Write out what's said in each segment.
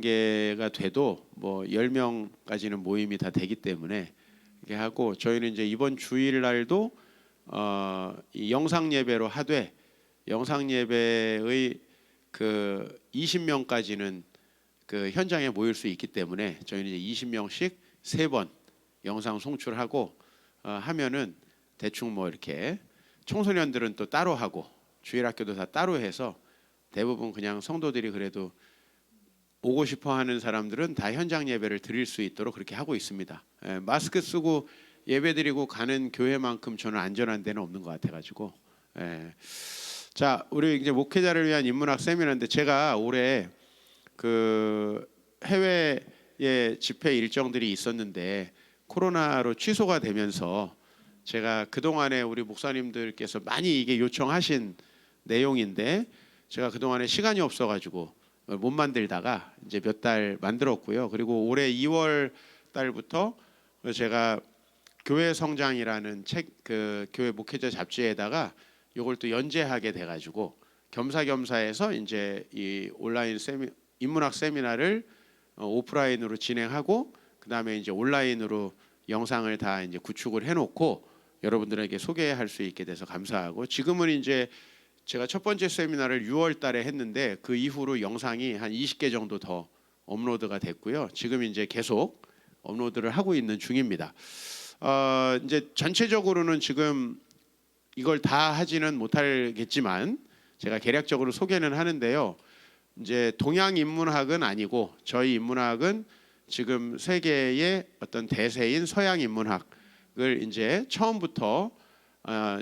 개가 돼도 뭐 10명까지는 모임이 다 되기 때문에 이렇게 하고, 저희는 이제 이번 주일 날도 이 영상 예배로 하되, 영상 예배의 그 20명까지는 그 현장에 모일 수 있기 때문에 저희는 이제 20명씩 3번 영상 송출하고 하면은 대충 뭐 이렇게 청소년들은 또 따로 하고 주일학교도 다 따로 해서 대부분 그냥 성도들이 그래도 오고 싶어 하는 사람들은 다 현장 예배를 드릴 수 있도록 그렇게 하고 있습니다. 마스크 쓰고 예배 드리고 가는 교회만큼 저는 안전한 데는 없는 것 같아가지고. 자, 우리 이제 목회자를 위한 인문학 세미나인데, 제가 올해 그 해외에 집회 일정들이 있었는데 코로나로 취소가 되면서, 제가 그동안에 우리 목사님들께서 많이 이게 요청하신 내용인데 제가 그동안에 시간이 없어가지고 못 만들다가 이제 몇 달 만들었고요. 그리고 올해 2월 달부터 제가 교회 성장이라는 책, 그 교회 목회자 잡지에다가 이걸 또 연재하게 돼가지고 겸사겸사해서 이제 이 온라인 인문학 세미나를 오프라인으로 진행하고, 그 다음에 이제 온라인으로 영상을 다 이제 구축을 해놓고 여러분들에게 소개할 수 있게 돼서 감사하고, 지금은 이제 제가 첫 번째 세미나를 6월 달에 했는데 그 이후로 영상이 한 20개 정도 더 업로드가 됐고요. 지금 이제 계속 업로드를 하고 있는 중입니다. 이제 전체적으로는 지금 이걸 다 하지는 못하겠지만 제가 개략적으로 소개는 하는데요. 이제 동양 인문학은 아니고, 저희 인문학은 지금 세계의 어떤 대세인 서양 인문학을 이제 처음부터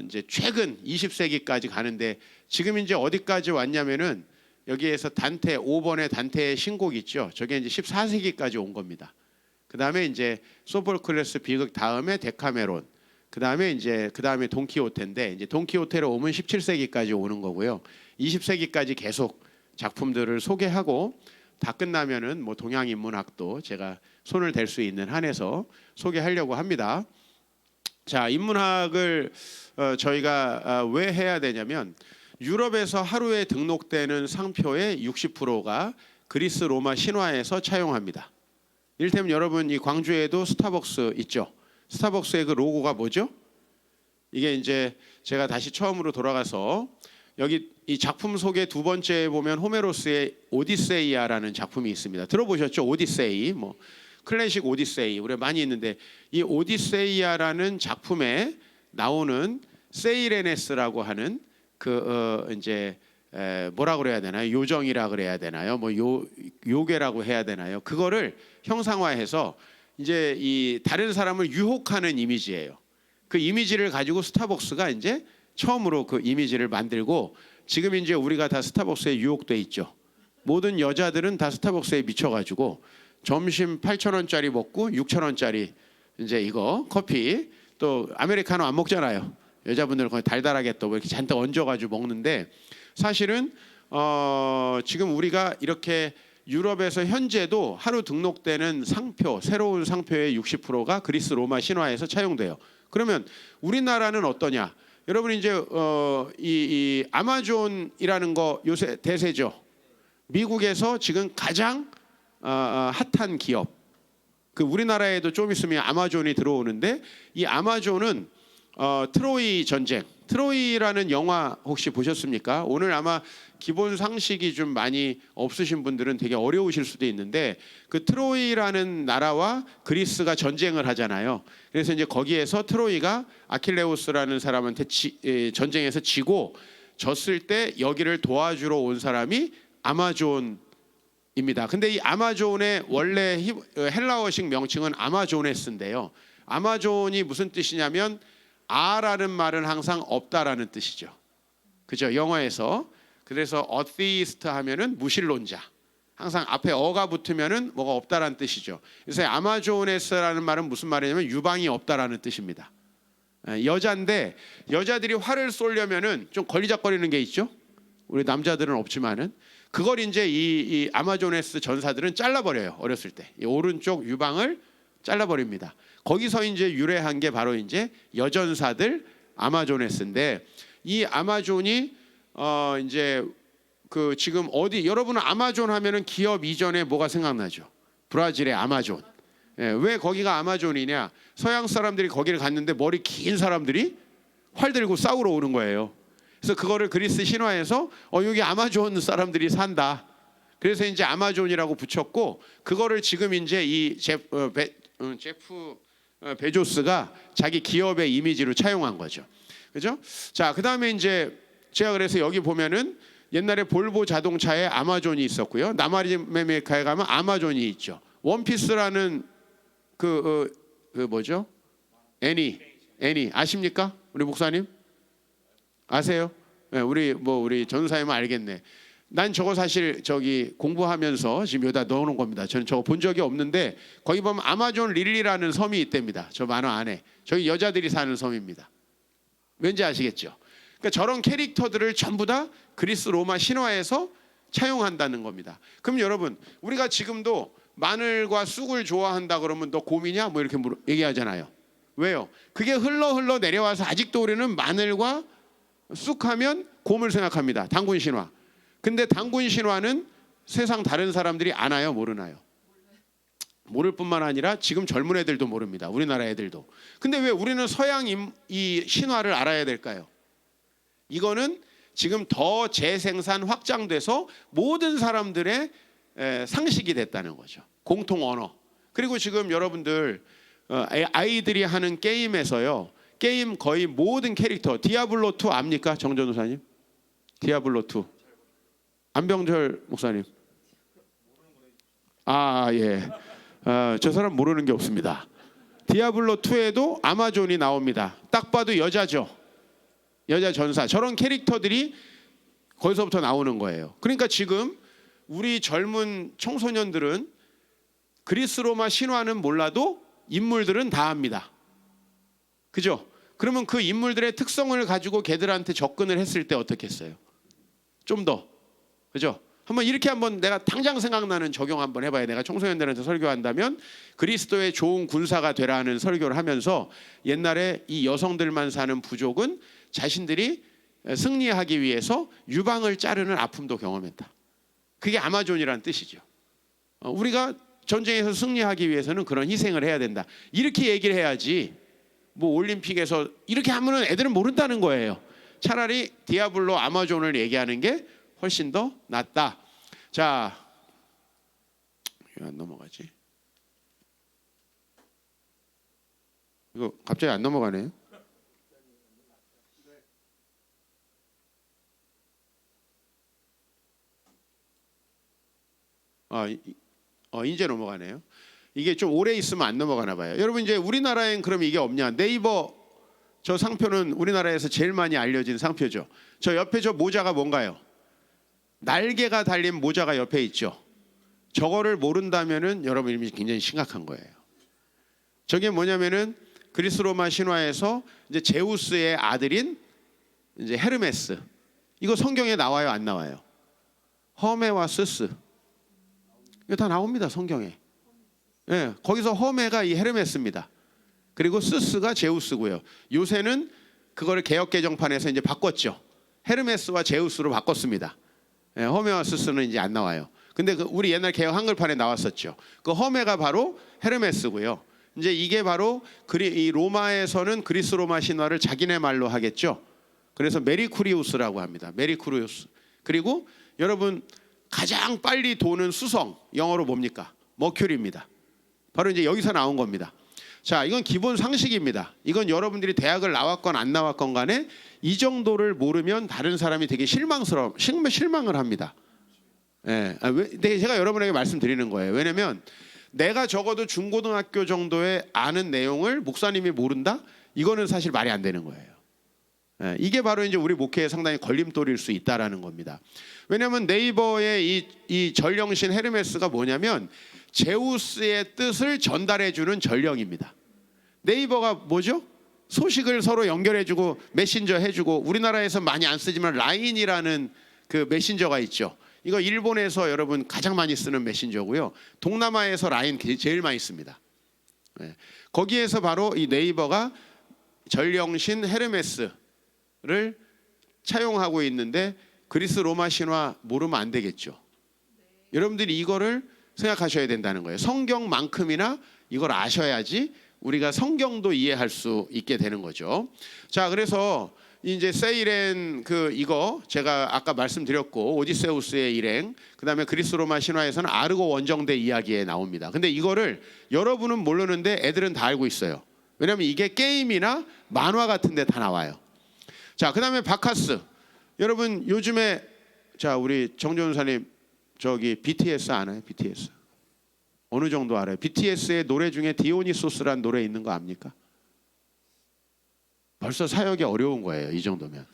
이제 최근 20세기까지 가는데, 지금 이제 어디까지 왔냐면은 여기에서 단테 5번의 단테의 신곡 있죠. 저게 이제 14세기까지 온 겁니다. 그다음에 이제 소포클레스 비극 다음에 데카메론, 그다음에 돈키호테인데, 이제 돈키호테로 오면 17세기까지 오는 거고요. 20세기까지 계속 작품들을 소개하고, 다 끝나면은 뭐 동양 인문학도 제가 손을 댈 수 있는 한에서 소개하려고 합니다. 자, 인문학을 저희가 왜 해야 되냐면, 유럽에서 하루에 등록되는 상표의 60%가 그리스 로마 신화에서 차용합니다. 이를테면 여러분, 이 광주에도 스타벅스 있죠. 스타벅스의 그 로고가 뭐죠? 이게 이제 제가 다시 처음으로 돌아가서 여기 이 작품 소개 두 번째에 보면 호메로스의 오디세이아라는 작품이 있습니다. 들어보셨죠? 오디세이, 뭐 클래식 오디세이 우리 많이 있는데, 이 오디세이아라는 작품에 나오는 세이레네스라고 하는 그 이제 뭐라 그래야 되나요? 요정이라 그래야 되나요? 뭐 요괴라고 해야 되나요? 그거를 형상화해서 이제 이 다른 사람을 유혹하는 이미지예요. 그 이미지를 가지고 스타벅스가 이제 처음으로 그 이미지를 만들고, 지금 이제 우리가 다 스타벅스에 유혹돼 있죠. 모든 여자들은 다 스타벅스에 미쳐가지고 점심 8,000원짜리 먹고 6,000원짜리 이제 이거 커피, 또 아메리카노 안 먹잖아요. 여자분들은 거의 달달하게 또 이렇게 잔뜩 얹어가지고 먹는데, 사실은 지금 우리가 이렇게 유럽에서 현재도 하루 등록되는 상표, 새로운 상표의 60%가 그리스 로마 신화에서 차용돼요. 그러면 우리나라는 어떠냐? 여러분, 이제 이 아마존이라는 거 요새 대세죠. 미국에서 지금 가장 핫한 기업. 그 우리나라에도 좀 있으면 아마존이 들어오는데, 이 아마존은 트로이 전쟁, 트로이라는 영화 혹시 보셨습니까? 오늘 아마 기본 상식이 좀 많이 없으신 분들은 되게 어려우실 수도 있는데, 그 트로이라는 나라와 그리스가 전쟁을 하잖아요. 그래서 이제 거기에서 트로이가 아킬레우스라는 사람한테 전쟁에서 지고, 졌을 때 여기를 도와주러 온 사람이 아마존입니다. 근데 이 아마존의 원래 헬라어식 명칭은 아마조네스인데요. 아마존이 무슨 뜻이냐면, 아라는 말은 항상 없다라는 뜻이죠. 그죠? 영어에서. 그래서 어티스트 하면은 무신론자. 항상 앞에 어가 붙으면은 뭐가 없다라는 뜻이죠. 그래서 아마조네스라는 말은 무슨 말이냐면 유방이 없다라는 뜻입니다. 여자인데, 여자들이 활을 쏘려면은 좀 걸리적거리는 게 있죠. 우리 남자들은 없지만은 그걸 이제 이 아마조네스 전사들은 잘라버려요. 어렸을 때 이 오른쪽 유방을 잘라버립니다. 거기서 이제 유래한 게 바로 이제 여전사들 아마조네스인데, 이 아마존이 이제 그 지금 어디 여러분은 아마존 하면은 기업 이전에 뭐가 생각나죠? 브라질의 아마존. 예, 왜 거기가 아마존이냐? 서양 사람들이 거기를 갔는데 머리 긴 사람들이 활 들고 싸우러 오는 거예요. 그래서 그거를 그리스 신화에서 여기 아마존 사람들이 산다. 그래서 이제 아마존이라고 붙였고, 그거를 지금 이제 이 제프 베조스가 자기 기업의 이미지로 차용한 거죠. 그죠? 자, 그다음에 이제 제가 그래서 여기 보면은 옛날에 볼보 자동차에 아마존이 있었고요. 남아메리카에 가면 아마존이 있죠. 원피스라는 그 뭐죠? 애니 아십니까? 우리 목사님 아세요? 네, 우리 전사님은 알겠네. 난 저거 사실 저기 공부하면서 지금 여기다 넣어놓은 겁니다. 저는 저거 본 적이 없는데 거기 보면 아마존 릴리라는 섬이 있답니다. 저 만화 안에. 저기 여자들이 사는 섬입니다. 왠지 아시겠죠? 그러니까 저런 캐릭터들을 전부 다 그리스 로마 신화에서 차용한다는 겁니다. 그럼 여러분, 우리가 지금도 마늘과 쑥을 좋아한다 그러면 너 곰이냐? 뭐 이렇게 얘기하잖아요. 왜요? 그게 흘러 내려와서 아직도 우리는 마늘과 쑥하면 곰을 생각합니다. 단군 신화. 근데 단군 신화는 세상 다른 사람들이 아나요? 모르나요? 모를 뿐만 아니라 지금 젊은 애들도 모릅니다. 우리나라 애들도. 근데 왜 우리는 서양 이 신화를 알아야 될까요? 이거는 지금 더 재생산 확장돼서 모든 사람들의 상식이 됐다는 거죠. 공통 언어. 그리고 지금 여러분들 아이들이 하는 게임에서요. 게임 거의 모든 캐릭터 디아블로2 압니까? 정전우사님? 디아블로2. 안병철 목사님. 예. 저 사람 모르는 게 없습니다. 디아블로2에도 아마존이 나옵니다. 딱 봐도 여자죠. 여자 전사. 저런 캐릭터들이 거기서부터 나오는 거예요. 그러니까 지금 우리 젊은 청소년들은 그리스 로마 신화는 몰라도 인물들은 다 압니다. 그죠? 그러면 그 인물들의 특성을 가지고 걔들한테 접근을 했을 때 어떻게 했어요? 좀 더. 그죠? 한번 내가 당장 생각나는 적용 한번 해봐요. 내가 청소년들한테 설교한다면 그리스도의 좋은 군사가 되라는 설교를 하면서 옛날에 이 여성들만 사는 부족은 자신들이 승리하기 위해서 유방을 자르는 아픔도 경험했다. 그게 아마존이라는 뜻이죠. 우리가 전쟁에서 승리하기 위해서는 그런 희생을 해야 된다. 이렇게 얘기를 해야지 뭐 올림픽에서 이렇게 하면은 애들은 모른다는 거예요. 차라리 디아블로 아마존을 얘기하는 게 훨씬 더 낫다. 자, 왜 안 넘어가지? 이거 갑자기 안 넘어가네요. 이제 넘어가네요. 이게 좀 오래 있으면 안 넘어가나 봐요. 여러분 이제 우리나라엔 그럼 이게 없냐? 네이버 저 상표는 우리나라에서 제일 많이 알려진 상표죠. 저 옆에 저 모자가 뭔가요? 날개가 달린 모자가 옆에 있죠. 저거를 모른다면은 여러분 이미 굉장히 심각한 거예요. 저게 뭐냐면은 그리스 로마 신화에서 이제 제우스의 아들인 이제 헤르메스. 이거 성경에 나와요, 안 나와요? 허메와 스스. 이거 다 나옵니다, 성경에. 예, 거기서 허메가 이 헤르메스입니다. 그리고 스스가 제우스고요. 요새는 그거를 개역 개정판에서 이제 바꿨죠. 헤르메스와 제우스로 바꿨습니다. 예, 허메와 스스는 이제 안 나와요. 근데 우리 옛날 개역 한글판에 나왔었죠. 그 허메가 바로 헤르메스고요. 이제 이게 바로 이 로마에서는 그리스 로마 신화를 자기네 말로 하겠죠. 그래서 메리쿠리우스라고 합니다. 메리쿠리우스. 그리고 여러분 가장 빨리 도는 수성, 영어로 뭡니까? 머큐리입니다. 바로 이제 여기서 나온 겁니다. 자, 이건 기본 상식입니다. 이건 여러분들이 대학을 나왔건 안 나왔건 간에 이 정도를 모르면 다른 사람이 되게 실망을 합니다. 예, 제가 여러분에게 말씀드리는 거예요. 왜냐면 내가 적어도 중고등학교 정도의 아는 내용을 목사님이 모른다? 이거는 사실 말이 안 되는 거예요. 예, 이게 바로 이제 우리 목회에 상당히 걸림돌일 수 있다라는 겁니다. 왜냐하면 네이버의 이 전령신 헤르메스가 뭐냐면 제우스의 뜻을 전달해주는 전령입니다. 네이버가 뭐죠? 소식을 서로 연결해주고 메신저 해주고, 우리나라에서 많이 안 쓰지만 라인이라는 그 메신저가 있죠. 이거 일본에서 여러분 가장 많이 쓰는 메신저고요. 동남아에서 라인 제일 많이 씁니다. 네. 거기에서 바로 이 네이버가 전령신 헤르메스를 차용하고 있는데, 그리스 로마 신화 모르면 안 되겠죠. 여러분들이 이거를 생각하셔야 된다는 거예요. 성경만큼이나 이걸 아셔야지 우리가 성경도 이해할 수 있게 되는 거죠. 자, 그래서 이제 세일엔 이거 제가 아까 말씀드렸고, 오디세우스의 일행, 그다음에 그리스 로마 신화에서는 아르고 원정대 이야기에 나옵니다. 근데 이거를 여러분은 모르는데 애들은 다 알고 있어요. 왜냐하면 이게 게임이나 만화 같은 데 다 나와요. 자, 그다음에 바카스. 여러분 요즘에, 자, 우리 정전사님 저기 BTS 아나요? BTS 어느 정도 알아요? BTS의 노래 중에 디오니소스란 노래 있는 거 압니까? 벌써 사역이 어려운 거예요. 이 정도면.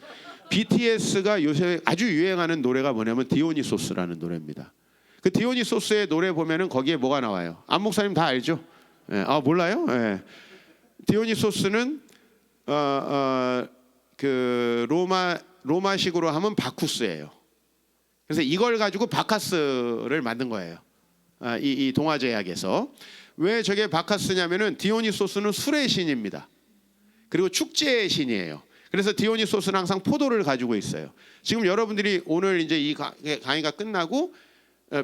BTS가 요새 아주 유행하는 노래가 뭐냐면 디오니소스라는 노래입니다. 그 디오니소스의 노래 보면은 거기에 뭐가 나와요? 안 목사님 다 알죠? 예. 아, 몰라요? 예. 디오니소스는 그 로마식으로 하면 바쿠스예요. 그래서 이걸 가지고 바카스를 만든 거예요. 이 동화제약에서. 왜 저게 바카스냐면은 디오니소스는 술의 신입니다. 그리고 축제의 신이에요. 그래서 디오니소스는 항상 포도를 가지고 있어요. 지금 여러분들이 오늘 이제 이 강의가 끝나고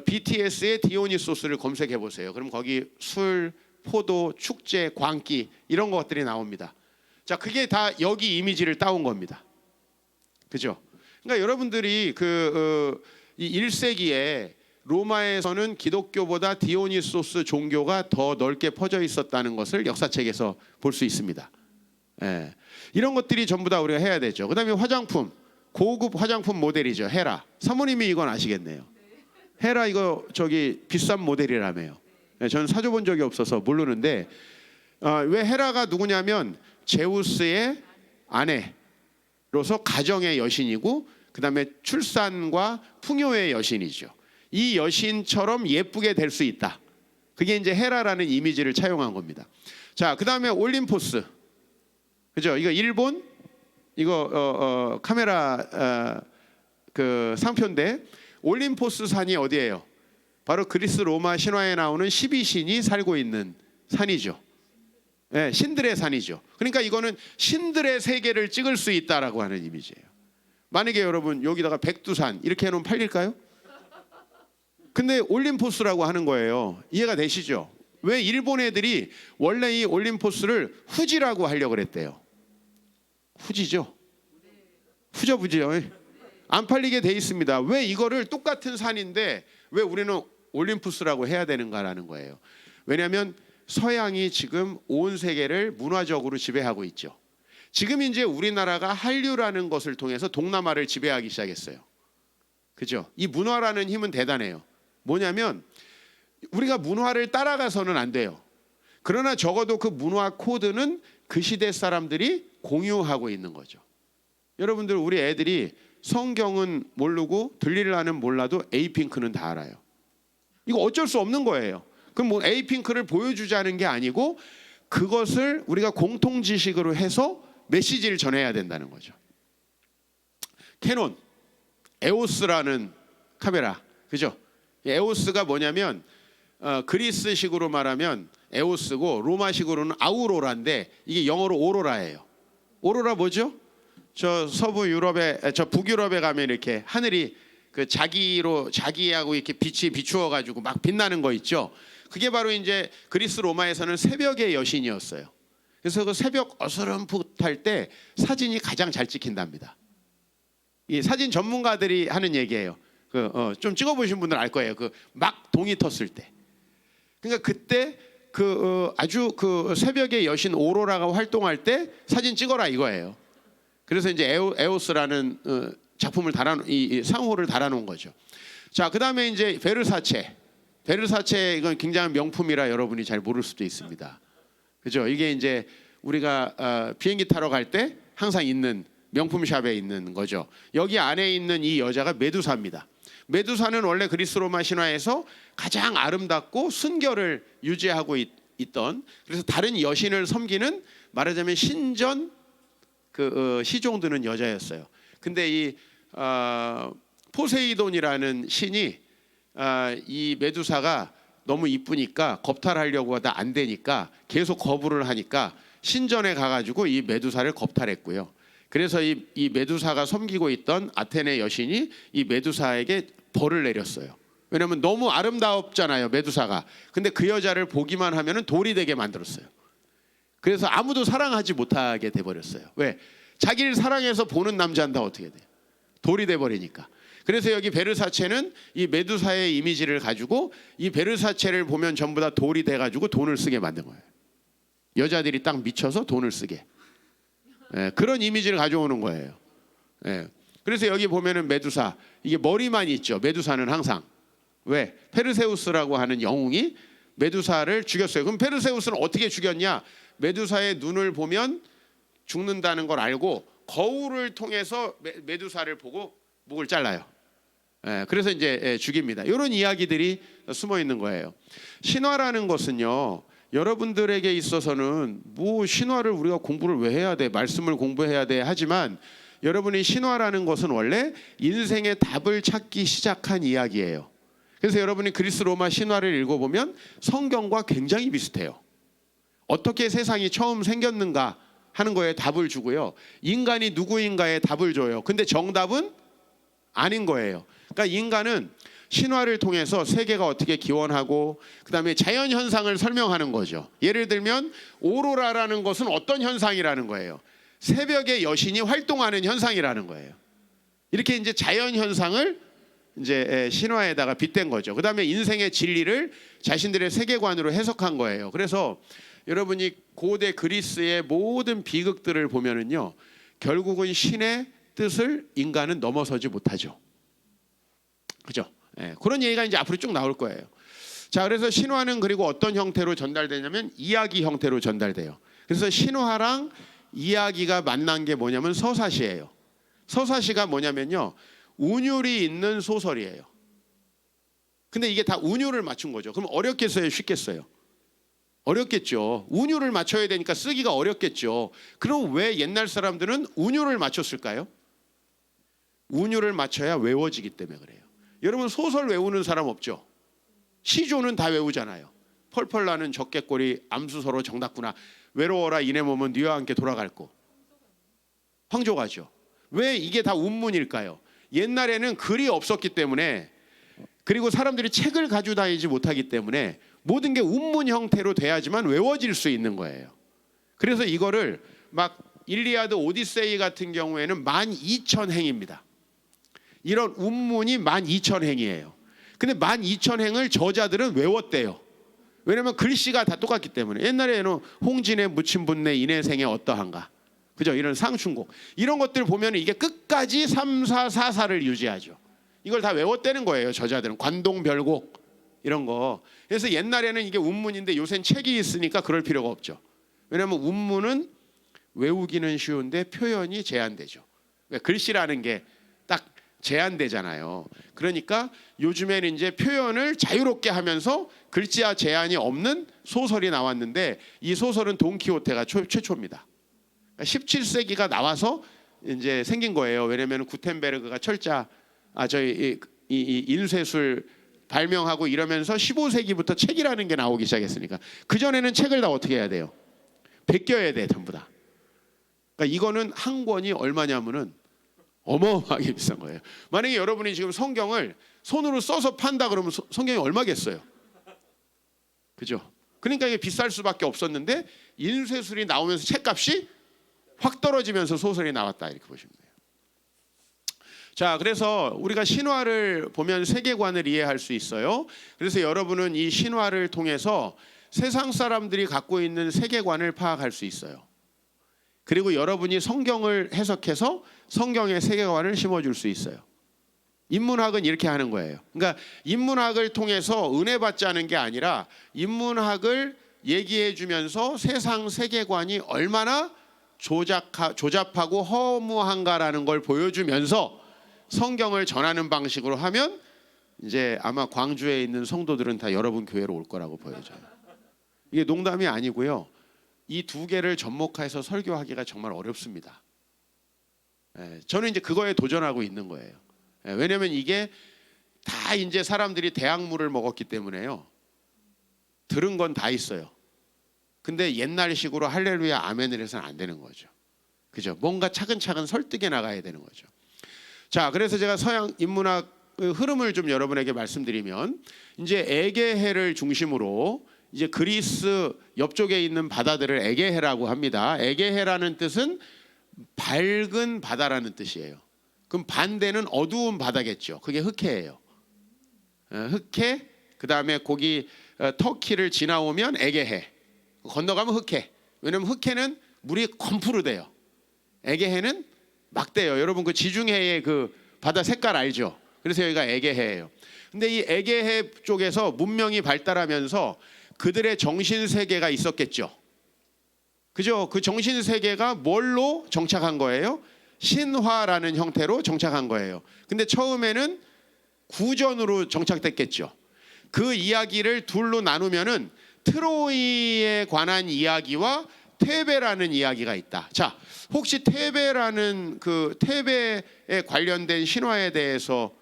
BTS의 디오니소스를 검색해 보세요. 그럼 거기 술, 포도, 축제, 광기 이런 것들이 나옵니다. 자, 그게 다 여기 이미지를 따온 겁니다. 그죠? 그러니까 여러분들이 이 1세기에 로마에서는 기독교보다 디오니소스 종교가 더 넓게 퍼져 있었다는 것을 역사책에서 볼 수 있습니다. 예. 이런 것들이 전부 다 우리가 해야 되죠. 그다음에 화장품, 고급 화장품 모델이죠. 헤라. 사모님이 이건 아시겠네요. 헤라 이거 저기 비싼 모델이라며요. 예, 저는 사줘본 적이 없어서 모르는데 왜 헤라가 누구냐면 제우스의 아내로서 가정의 여신이고, 그다음에 출산과 풍요의 여신이죠. 이 여신처럼 예쁘게 될 수 있다. 그게 이제 헤라라는 이미지를 차용한 겁니다. 자, 그다음에 올림포스. 그죠? 이거 일본 이거 카메라 그 상표인데, 올림포스 산이 어디예요? 바로 그리스 로마 신화에 나오는 12신이 살고 있는 산이죠. 네, 신들의 산이죠. 그러니까 이거는 신들의 세계를 찍을 수 있다라고 하는 이미지예요. 만약에 여러분 여기다가 백두산 이렇게 해놓으면 팔릴까요? 근데 올림포스라고 하는 거예요. 이해가 되시죠? 왜 일본 애들이 원래 이 올림포스를 후지라고 하려고 그랬대요. 후지죠? 후져부지요. 안 팔리게 돼 있습니다. 왜 이거를 똑같은 산인데 왜 우리는 올림푸스라고 해야 되는가라는 거예요. 왜냐하면 서양이 지금 온 세계를 문화적으로 지배하고 있죠. 지금 이제 우리나라가 한류라는 것을 통해서 동남아를 지배하기 시작했어요. 그죠? 이 문화라는 힘은 대단해요. 뭐냐면 우리가 문화를 따라가서는 안 돼요. 그러나 적어도 그 문화 코드는 그 시대 사람들이 공유하고 있는 거죠. 여러분들, 우리 애들이 성경은 모르고 들릴라는 몰라도 에이핑크는 다 알아요. 이거 어쩔 수 없는 거예요. 그럼 뭐 에이핑크를 보여주자는 게 아니고 그것을 우리가 공통 지식으로 해서 메시지를 전해야 된다는 거죠. 캐논, 에오스라는 카메라, 그죠? 에오스가 뭐냐면 그리스식으로 말하면 에오스고 로마식으로는 아우로라인데 이게 영어로 오로라예요. 오로라 뭐죠? 저 서부 유럽에, 저 북유럽에 가면 이렇게 하늘이 그 자기하고 이렇게 빛이 비추어 가지고 막 빛나는 거 있죠. 그게 바로 이제 그리스 로마에서는 새벽의 여신이었어요. 그래서 그 새벽 어스름풋할 때 사진이 가장 잘 찍힌답니다. 이 사진 전문가들이 하는 얘기예요. 좀 찍어보신 분들 알 거예요. 그 막 동이 텄을 때. 그러니까 그때 아주 그 새벽의 여신 오로라가 활동할 때 사진 찍어라 이거예요. 그래서 이제 에오스라는 작품을 이 상호를 달아놓은 거죠. 자, 그다음에 이제 베르사체 이건 굉장한 명품이라 여러분이 잘 모를 수도 있습니다. 그죠? 이게 이제 우리가 비행기 타러 갈 때 항상 있는 명품 샵에 있는 거죠. 여기 안에 있는 이 여자가 메두사입니다. 메두사는 원래 그리스 로마 신화에서 가장 아름답고 순결을 유지하고 있던, 그래서 다른 여신을 섬기는, 말하자면 신전 시종 드는 여자였어요. 근데 이 포세이돈이라는 신이 이 메두사가 너무 이쁘니까 겁탈하려고 하다 안 되니까 계속 거부를 하니까 신전에 가가지고 이 메두사를 겁탈했고요. 그래서 이 메두사가 섬기고 있던 아테네 여신이 이 메두사에게 벌을 내렸어요. 왜냐하면 너무 아름답잖아요, 메두사가. 근데 그 여자를 보기만 하면은 돌이 되게 만들었어요. 그래서 아무도 사랑하지 못하게 돼버렸어요. 왜? 자기를 사랑해서 보는 남자는 다 어떻게 돼요? 돌이 돼버리니까. 그래서 여기 베르사체는 이 메두사의 이미지를 가지고 이 베르사체를 보면 전부 다 돌이 돼가지고 돈을 쓰게 만든 거예요. 여자들이 딱 미쳐서 돈을 쓰게. 예, 그런 이미지를 가져오는 거예요. 예. 그래서 여기 보면은 메두사, 이게 머리만 있죠. 메두사는 항상. 왜? 페르세우스라고 하는 영웅이 메두사를 죽였어요. 그럼 페르세우스는 어떻게 죽였냐? 메두사의 눈을 보면 죽는다는 걸 알고 거울을 통해서 메두사를 보고 목을 잘라요. 예, 그래서 이제 죽입니다. 이런 이야기들이 숨어 있는 거예요. 신화라는 것은요, 여러분들에게 있어서는 뭐 신화를 우리가 공부를 왜 해야 돼? 말씀을 공부해야 돼? 하지만 여러분이 신화라는 것은 원래 인생의 답을 찾기 시작한 이야기예요. 그래서 여러분이 그리스 로마 신화를 읽어보면 성경과 굉장히 비슷해요. 어떻게 세상이 처음 생겼는가 하는 거에 답을 주고요. 인간이 누구인가에 답을 줘요. 근데 정답은 아닌 거예요. 그러니까 인간은 신화를 통해서 세계가 어떻게 기원하고 그다음에 자연 현상을 설명하는 거죠. 예를 들면 오로라라는 것은 어떤 현상이라는 거예요. 새벽에 여신이 활동하는 현상이라는 거예요. 이렇게 이제 자연 현상을 이제 신화에다가 빗댄 거죠. 그다음에 인생의 진리를 자신들의 세계관으로 해석한 거예요. 그래서 여러분이 고대 그리스의 모든 비극들을 보면은요, 결국은 신의 뜻을 인간은 넘어서지 못하죠. 그죠? 예, 그런 얘기가 이제 앞으로 쭉 나올 거예요. 자, 그래서 신화는 그리고 어떤 형태로 전달되냐면 이야기 형태로 전달돼요. 그래서 신화랑 이야기가 만난 게 뭐냐면 서사시예요. 서사시가 뭐냐면요, 운율이 있는 소설이에요. 근데 이게 다 운율을 맞춘 거죠. 그럼 어렵겠어요, 쉽겠어요? 어렵겠죠. 운율을 맞춰야 되니까 쓰기가 어렵겠죠. 그럼 왜 옛날 사람들은 운율을 맞췄을까요? 운율을 맞춰야 외워지기 때문에 그래요. 여러분 소설 외우는 사람 없죠? 시조는 다 외우잖아요. 펄펄 나는 적개꼬리 암수서로 정답구나. 외로워라 이내 몸은 네와 함께 돌아갈 거. 황조가죠. 왜 이게 다 운문일까요? 옛날에는 글이 없었기 때문에, 그리고 사람들이 책을 가지고 다니지 못하기 때문에 모든 게 운문 형태로 돼야지만 외워질 수 있는 거예요. 그래서 이거를 막 일리아드 오디세이 같은 경우에는 12,000행입니다. 이런 운문이 12,000행이에요. 근데 12,000행을 저자들은 외웠대요. 왜냐면 글씨가 다 똑같기 때문에. 옛날에는 홍진의 무침분내 인해생에 어떠한가, 그죠? 이런 상춘곡 이런 것들 보면 이게 끝까지 3, 4, 4, 4를 유지하죠. 이걸 다 외웠다는 거예요, 저자들은. 관동별곡 이런 거. 그래서 옛날에는 이게 운문인데 요새는 책이 있으니까 그럴 필요가 없죠. 왜냐하면 운문은 외우기는 쉬운데 표현이 제한되죠. 글씨라는 게 딱 제한되잖아요. 그러니까 요즘에는 이제 표현을 자유롭게 하면서 글자 제한이 없는 소설이 나왔는데, 이 소설은 돈키호테가 최초입니다. 그러니까 17세기가 나와서 이제 생긴 거예요. 왜냐하면 구텐베르그가 이 인쇄술 발명하고 이러면서 15세기부터 책이라는 게 나오기 시작했으니까. 그 전에는 책을 다 어떻게 해야 돼요? 베껴야 돼, 전부 다. 그러니까 이거는 한 권이 얼마냐면은 어마어마하게 비싼 거예요. 만약에 여러분이 지금 성경을 손으로 써서 판다 그러면 성경이 얼마겠어요? 그죠? 그러니까 이게 비쌀 수밖에 없었는데 인쇄술이 나오면서 책값이 확 떨어지면서 소설이 나왔다, 이렇게 보시면 돼요. 자, 그래서 우리가 신화를 보면 세계관을 이해할 수 있어요. 그래서 여러분은 이 신화를 통해서 세상 사람들이 갖고 있는 세계관을 파악할 수 있어요. 그리고 여러분이 성경을 해석해서 성경의 세계관을 심어줄 수 있어요. 인문학은 이렇게 하는 거예요. 그러니까 인문학을 통해서 은혜 받자는 게 아니라 인문학을 얘기해 주면서 세상 세계관이 얼마나 조잡하고 허무한가라는 걸 보여주면서 성경을 전하는 방식으로 하면 이제 아마 광주에 있는 성도들은 다 여러분 교회로 올 거라고 보여져요. 이게 농담이 아니고요. 이 두 개를 접목해서 설교하기가 정말 어렵습니다. 저는 이제 그거에 도전하고 있는 거예요. 왜냐하면 이게 다 이제 사람들이 대학물을 먹었기 때문에요. 들은 건 다 있어요. 근데 옛날식으로 할렐루야 아멘을 해서는 안 되는 거죠. 그죠? 뭔가 차근차근 설득해 나가야 되는 거죠. 자, 그래서 제가 서양 인문학 흐름을 좀 여러분에게 말씀드리면 이제 에게해를 중심으로 이제 그리스 옆쪽에 있는 바다들을 에게해라고 합니다. 에게해라는 뜻은 밝은 바다라는 뜻이에요. 그럼 반대는 어두운 바다겠죠. 그게 흑해예요. 흑해, 그 다음에 거기 터키를 지나오면 에게해, 건너가면 흑해. 왜냐면 흑해는 물이 검푸르돼요. 에게해는 막대요. 여러분 그 지중해의 그 바다 색깔 알죠? 그래서 여기가 에게해예요. 근데 이 에게해 쪽에서 문명이 발달하면서 그들의 정신 세계가 있었겠죠. 그죠? 그 정신 세계가 뭘로 정착한 거예요? 신화라는 형태로 정착한 거예요. 근데 처음에는 구전으로 정착됐겠죠. 그 이야기를 둘로 나누면은 트로이에 관한 이야기와 테베라는 이야기가 있다. 자, 혹시 테베라는 그 테베에 관련된 신화에 대해서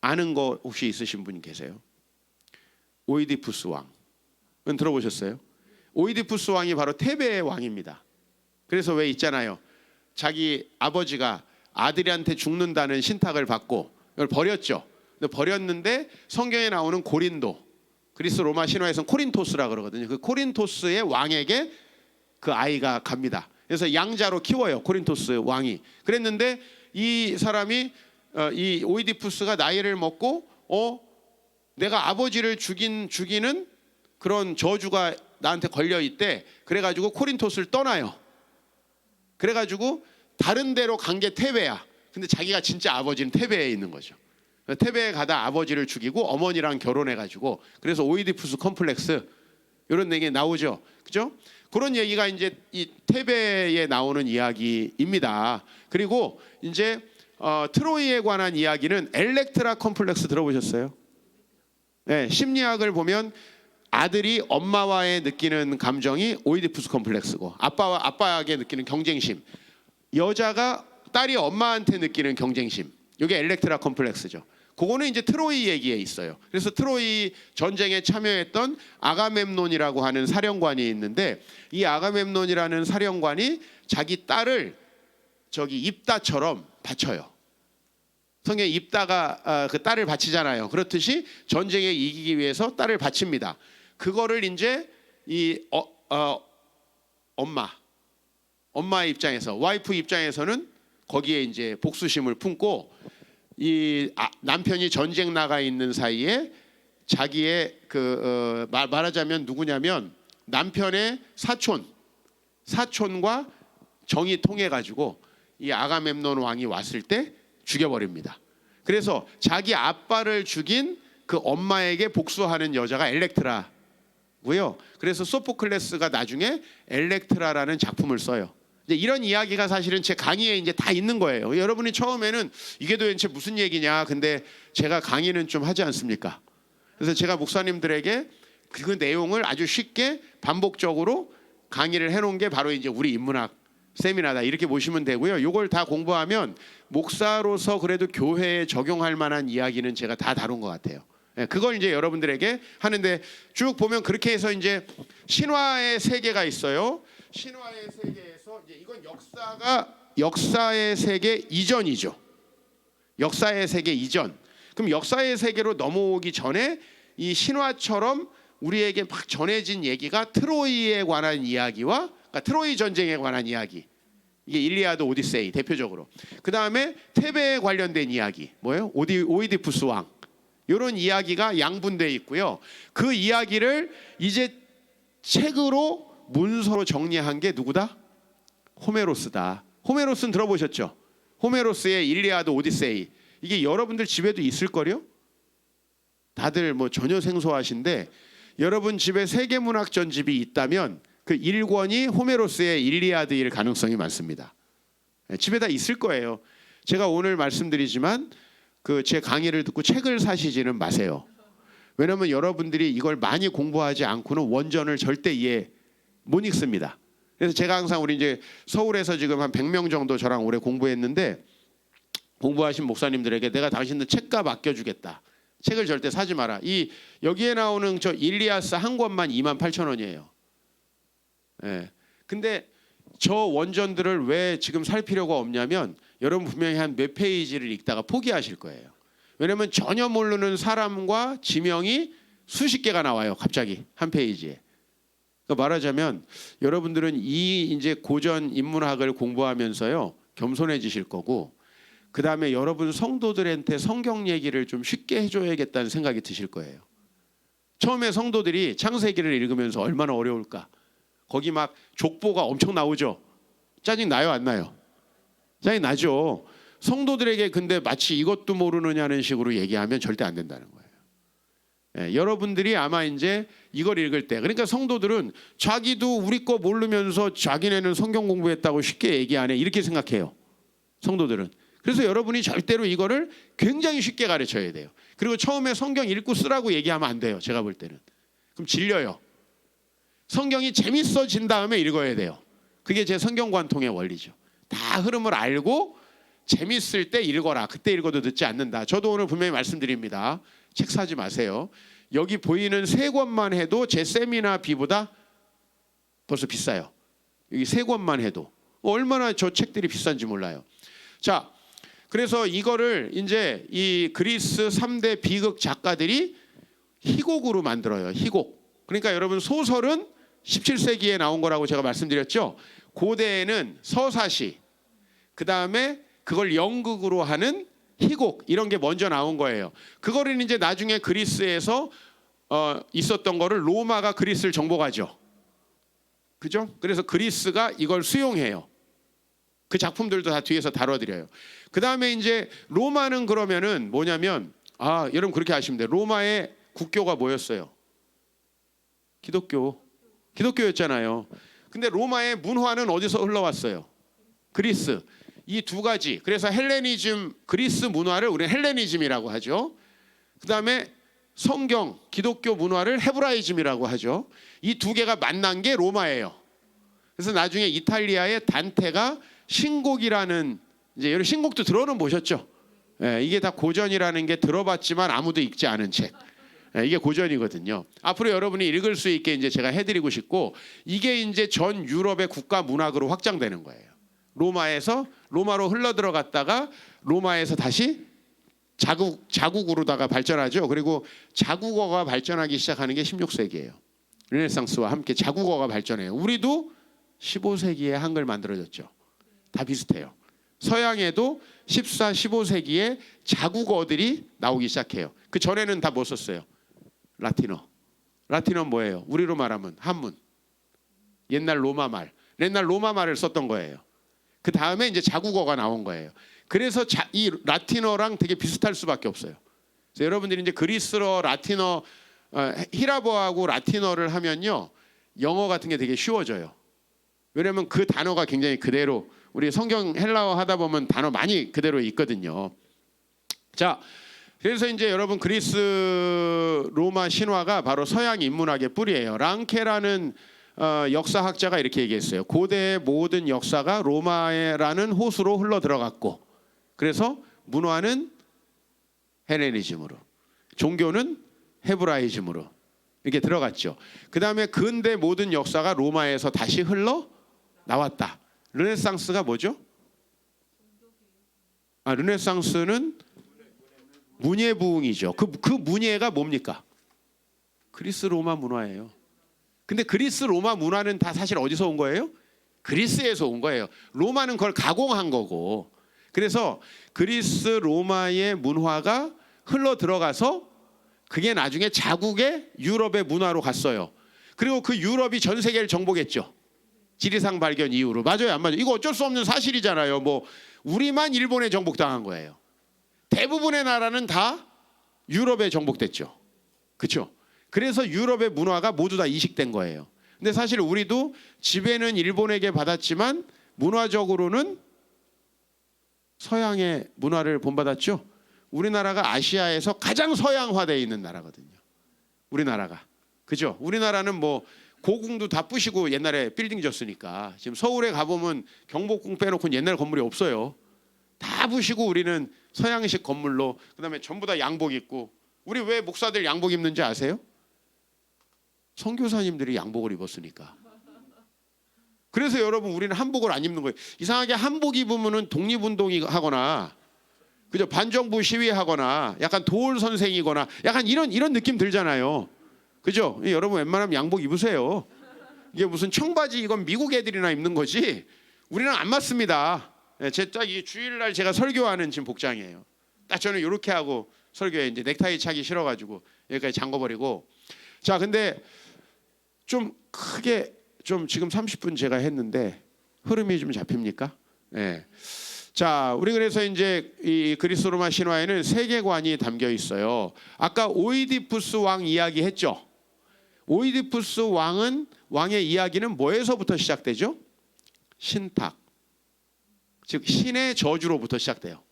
아는 거 혹시 있으신 분 계세요? 오이디푸스 왕은 들어보셨어요? 오이디푸스 왕이 바로 테베의 왕입니다. 그래서 왜 있잖아요. 자기 아버지가 아들한테 죽는다는 신탁을 받고 이걸 버렸죠. 근데 버렸는데 성경에 나오는 고린도, 그리스 로마 신화에서는 코린토스라 그러거든요. 그 코린토스의 왕에게 그 아이가 갑니다. 그래서 양자로 키워요. 코린토스 왕이. 그랬는데 이 사람이 이 오이디푸스가 나이를 먹고 내가 아버지를 죽이는 그런 저주가 나한테 걸려 있대. 그래가지고 코린토스를 떠나요. 그래가지고 다른 데로 간 게 테베야. 근데 자기가 진짜 아버지는 테베에 있는 거죠. 테베에 가다 아버지를 죽이고 어머니랑 결혼해가지고, 그래서 오이디푸스 컴플렉스 이런 얘기 나오죠. 그죠? 그런 얘기가 이제 이 테베에 나오는 이야기입니다. 그리고 이제 트로이에 관한 이야기는 엘렉트라 컴플렉스 들어보셨어요? 네, 심리학을 보면 아들이 엄마와의 느끼는 감정이 오이디푸스 컴플렉스고, 아빠에게 느끼는 경쟁심, 여자가 딸이 엄마한테 느끼는 경쟁심, 이게 엘렉트라 컴플렉스죠. 그거는 이제 트로이 얘기에 있어요. 그래서 트로이 전쟁에 참여했던 아가멤논이라고 하는 사령관이 있는데, 이 아가멤논이라는 사령관이 자기 딸을 저기 입다처럼 바쳐요. 성경에 입다가 그 딸을 바치잖아요. 그렇듯이 전쟁에 이기기 위해서 딸을 바칩니다. 그거를 이제 이 엄마의 입장에서, 와이프 입장에서는 거기에 이제 복수심을 품고, 이 남편이 전쟁 나가 있는 사이에 자기의 말하자면 누구냐면 남편의 사촌과 정이 통해 가지고 이 아가멤논 왕이 왔을 때 죽여버립니다. 그래서 자기 아빠를 죽인 그 엄마에게 복수하는 여자가 엘렉트라고요. 그래서 소포클레스가 나중에 엘렉트라라는 작품을 써요. 이제 이런 이야기가 사실은 제 강의에 이제 다 있는 거예요. 여러분이 처음에는 이게 도대체 무슨 얘기냐, 근데 제가 강의는 좀 하지 않습니까? 그래서 제가 목사님들에게 그 내용을 아주 쉽게 반복적으로 강의를 해놓은 게 바로 이제 우리 인문학 세미나다, 이렇게 보시면 되고요. 이걸 다 공부하면 목사로서 그래도 교회에 적용할 만한 이야기는 제가 다 다룬 것 같아요. 그걸 이제 여러분들에게 하는데, 쭉 보면 그렇게 해서 이제 신화의 세계가 있어요. 신화의 세계에서 이제 이건 역사의 세계 이전이죠. 역사의 세계 이전. 그럼 역사의 세계로 넘어오기 전에 이 신화처럼 우리에게 막 전해진 얘기가 트로이에 관한 이야기와, 그러니까 트로이 전쟁에 관한 이야기. 이게 일리아드 오디세이 대표적으로. 그 다음에 테베에 관련된 이야기 뭐예요? 오이디푸스 왕. 이런 이야기가 양분되어 있고요. 그 이야기를 이제 책으로 문서로 정리한 게 누구다? 호메로스다. 호메로스는 들어보셨죠? 호메로스의 일리아드 오디세이. 이게 여러분들 집에도 있을걸요? 다들 뭐 전혀 생소하신데, 여러분 집에 세계문학 전집이 있다면 그 1권이 호메로스의 일리아드일 가능성이 많습니다. 집에 다 있을 거예요. 제가 오늘 말씀드리지만 그 제 강의를 듣고 책을 사시지는 마세요. 왜냐하면 여러분들이 이걸 많이 공부하지 않고는 원전을 절대 이해 못 읽습니다. 그래서 제가 항상 우리 이제 서울에서 지금 한 100명 정도 저랑 오래 공부했는데, 공부하신 목사님들에게 내가 당신들 책값 아껴주겠다. 책을 절대 사지 마라. 이 여기에 나오는 저 일리아스 한 권만 28,000원이에요. 예. 근데 저 원전들을 왜 지금 살 필요가 없냐면 여러분 분명히 한 몇 페이지를 읽다가 포기하실 거예요. 왜냐하면 전혀 모르는 사람과 지명이 수십 개가 나와요. 갑자기 한 페이지에. 그러니까 말하자면 여러분들은 이 이제 고전 인문학을 공부하면서요 겸손해지실 거고, 그 다음에 여러분 성도들한테 성경 얘기를 좀 쉽게 해줘야겠다는 생각이 드실 거예요. 처음에 성도들이 창세기를 읽으면서 얼마나 어려울까. 거기 막 족보가 엄청 나오죠. 짜증 나요, 안 나요? 짜증 나죠. 성도들에게 근데 마치 이것도 모르느냐는 식으로 얘기하면 절대 안 된다는 거예요. 예, 여러분들이 아마 이제 이걸 읽을 때, 그러니까 성도들은 자기도 우리 거 모르면서 자기네는 성경 공부했다고 쉽게 얘기 안 해, 이렇게 생각해요. 성도들은. 그래서 여러분이 절대로 이거를 굉장히 쉽게 가르쳐야 돼요. 그리고 처음에 성경 읽고 쓰라고 얘기하면 안 돼요. 제가 볼 때는. 그럼 질려요. 성경이 재밌어진 다음에 읽어야 돼요. 그게 제 성경관통의 원리죠. 다 흐름을 알고 재밌을 때 읽어라. 그때 읽어도 늦지 않는다. 저도 오늘 분명히 말씀드립니다. 책 사지 마세요. 여기 보이는 세 권만 해도 제 세미나 비보다 벌써 비싸요. 여기 세 권만 해도. 얼마나 저 책들이 비싼지 몰라요. 자, 그래서 이거를 이제 이 그리스 3대 비극 작가들이 희곡으로 만들어요. 희곡. 그러니까 여러분 소설은 17세기에 나온 거라고 제가 말씀드렸죠. 고대에는 서사시, 그 다음에 그걸 연극으로 하는 희곡, 이런 게 먼저 나온 거예요. 그거를 이제 나중에 그리스에서 있었던 거를 로마가 그리스를 정복하죠. 그죠? 그래서 그리스가 이걸 수용해요. 그 작품들도 다 뒤에서 다뤄드려요. 그 다음에 이제 로마는 그러면은 뭐냐면, 여러분 그렇게 아시면 돼요. 로마의 국교가 뭐였어요? 기독교였잖아요. 근데 로마의 문화는 어디서 흘러왔어요? 그리스. 이 두 가지. 그래서 헬레니즘, 그리스 문화를 우리는 헬레니즘이라고 하죠. 그 다음에 성경, 기독교 문화를 헤브라이즘이라고 하죠. 이 두 개가 만난 게 로마예요. 그래서 나중에 이탈리아의 단테가 신곡이라는, 이제 여러분 신곡도 들어는 보셨죠? 예, 이게 다 고전이라는 게 들어봤지만 아무도 읽지 않은 책. 예, 이게 고전이거든요. 앞으로 여러분이 읽을 수 있게 이제 제가 해드리고 싶고, 이게 이제 전 유럽의 국가 문학으로 확장되는 거예요. 로마로 흘러 들어갔다가 로마에서 다시 자국으로다가 발전하죠. 그리고 자국어가 발전하기 시작하는 게 16세기예요. 르네상스와 함께 자국어가 발전해요. 우리도 15세기에 한글 만들어졌죠. 다 비슷해요. 서양에도 14, 15세기에 자국어들이 나오기 시작해요. 그 전에는 다 뭐 썼어요? 라틴어. 라틴어는 뭐예요? 우리로 말하면 한문. 옛날 로마 말을 썼던 거예요. 그 다음에 이제 자국어가 나온 거예요. 그래서 이 라틴어랑 되게 비슷할 수밖에 없어요. 그래서 여러분들이 이제 그리스어, 라틴어, 히라보하고 라틴어를 하면요, 영어 같은 게 되게 쉬워져요. 왜냐하면 그 단어가 굉장히 그대로, 우리 성경 헬라어 하다 보면 단어 많이 그대로 있거든요. 자, 그래서 이제 여러분 그리스 로마 신화가 바로 서양 인문학의 뿌리예요. 랑케라는 역사학자가 이렇게 얘기했어요. 고대의 모든 역사가 로마라는 호수로 흘러 들어갔고, 그래서 문화는 헬레니즘으로, 종교는 헤브라이즘으로 이렇게 들어갔죠. 그 다음에 근대 모든 역사가 로마에서 다시 흘러 나왔다. 르네상스가 뭐죠? 르네상스는 문예부흥이죠. 그 문예가 뭡니까? 그리스 로마 문화예요. 근데 그리스 로마 문화는 다 사실 어디서 온 거예요? 그리스에서 온 거예요. 로마는 그걸 가공한 거고. 그래서 그리스 로마의 문화가 흘러 들어가서 그게 나중에 자국의 유럽의 문화로 갔어요. 그리고 그 유럽이 전 세계를 정복했죠. 지리산 발견 이후로. 맞아요, 안 맞아요? 이거 어쩔 수 없는 사실이잖아요. 뭐 우리만 일본에 정복당한 거예요. 대부분의 나라는 다 유럽에 정복됐죠. 그렇죠? 그래서 유럽의 문화가 모두 다 이식된 거예요. 근데 사실 우리도 지배는 일본에게 받았지만 문화적으로는 서양의 문화를 본받았죠. 우리나라가 아시아에서 가장 서양화되어 있는 나라거든요. 우리나라가. 그죠? 우리나라는 뭐 고궁도 다 부시고 옛날에 빌딩 졌으니까 지금 서울에 가보면 경복궁 빼놓고는 옛날 건물이 없어요. 다 부시고 우리는 서양식 건물로, 그다음에 전부 다 양복 입고. 우리 왜 목사들 양복 입는지 아세요? 선교사님들이 양복을 입었으니까. 그래서 여러분 우리는 한복을 안 입는 거예요. 이상하게 한복 입으면은 독립운동이 하거나 그죠? 반정부 시위하거나 약간 도울 선생이거나 약간 이런 느낌 들잖아요. 그죠? 여러분 웬만하면 양복 입으세요. 이게 무슨 청바지 이건 미국 애들이나 입는 거지 우리는 안 맞습니다. 제 딱 이 주일날 제가 설교하는 지금 복장이에요. 딱 저는 이렇게 하고 설교해. 이제 넥타이 차기 싫어가지고 여기까지 잠궈버리고. 자, 근데 좀 크게 좀 지금 30분 제가 했는데 흐름이 좀 잡힙니까? 네. 자, 우리 그래서 이제 이 그리스 로마 신화에는 세계관이 담겨 있어요. 아까 오이디푸스 왕 이야기 했죠. 오이디푸스 왕의 이야기는 뭐에서부터 시작되죠? 신탁, 즉 신의 저주로부터 시작돼요.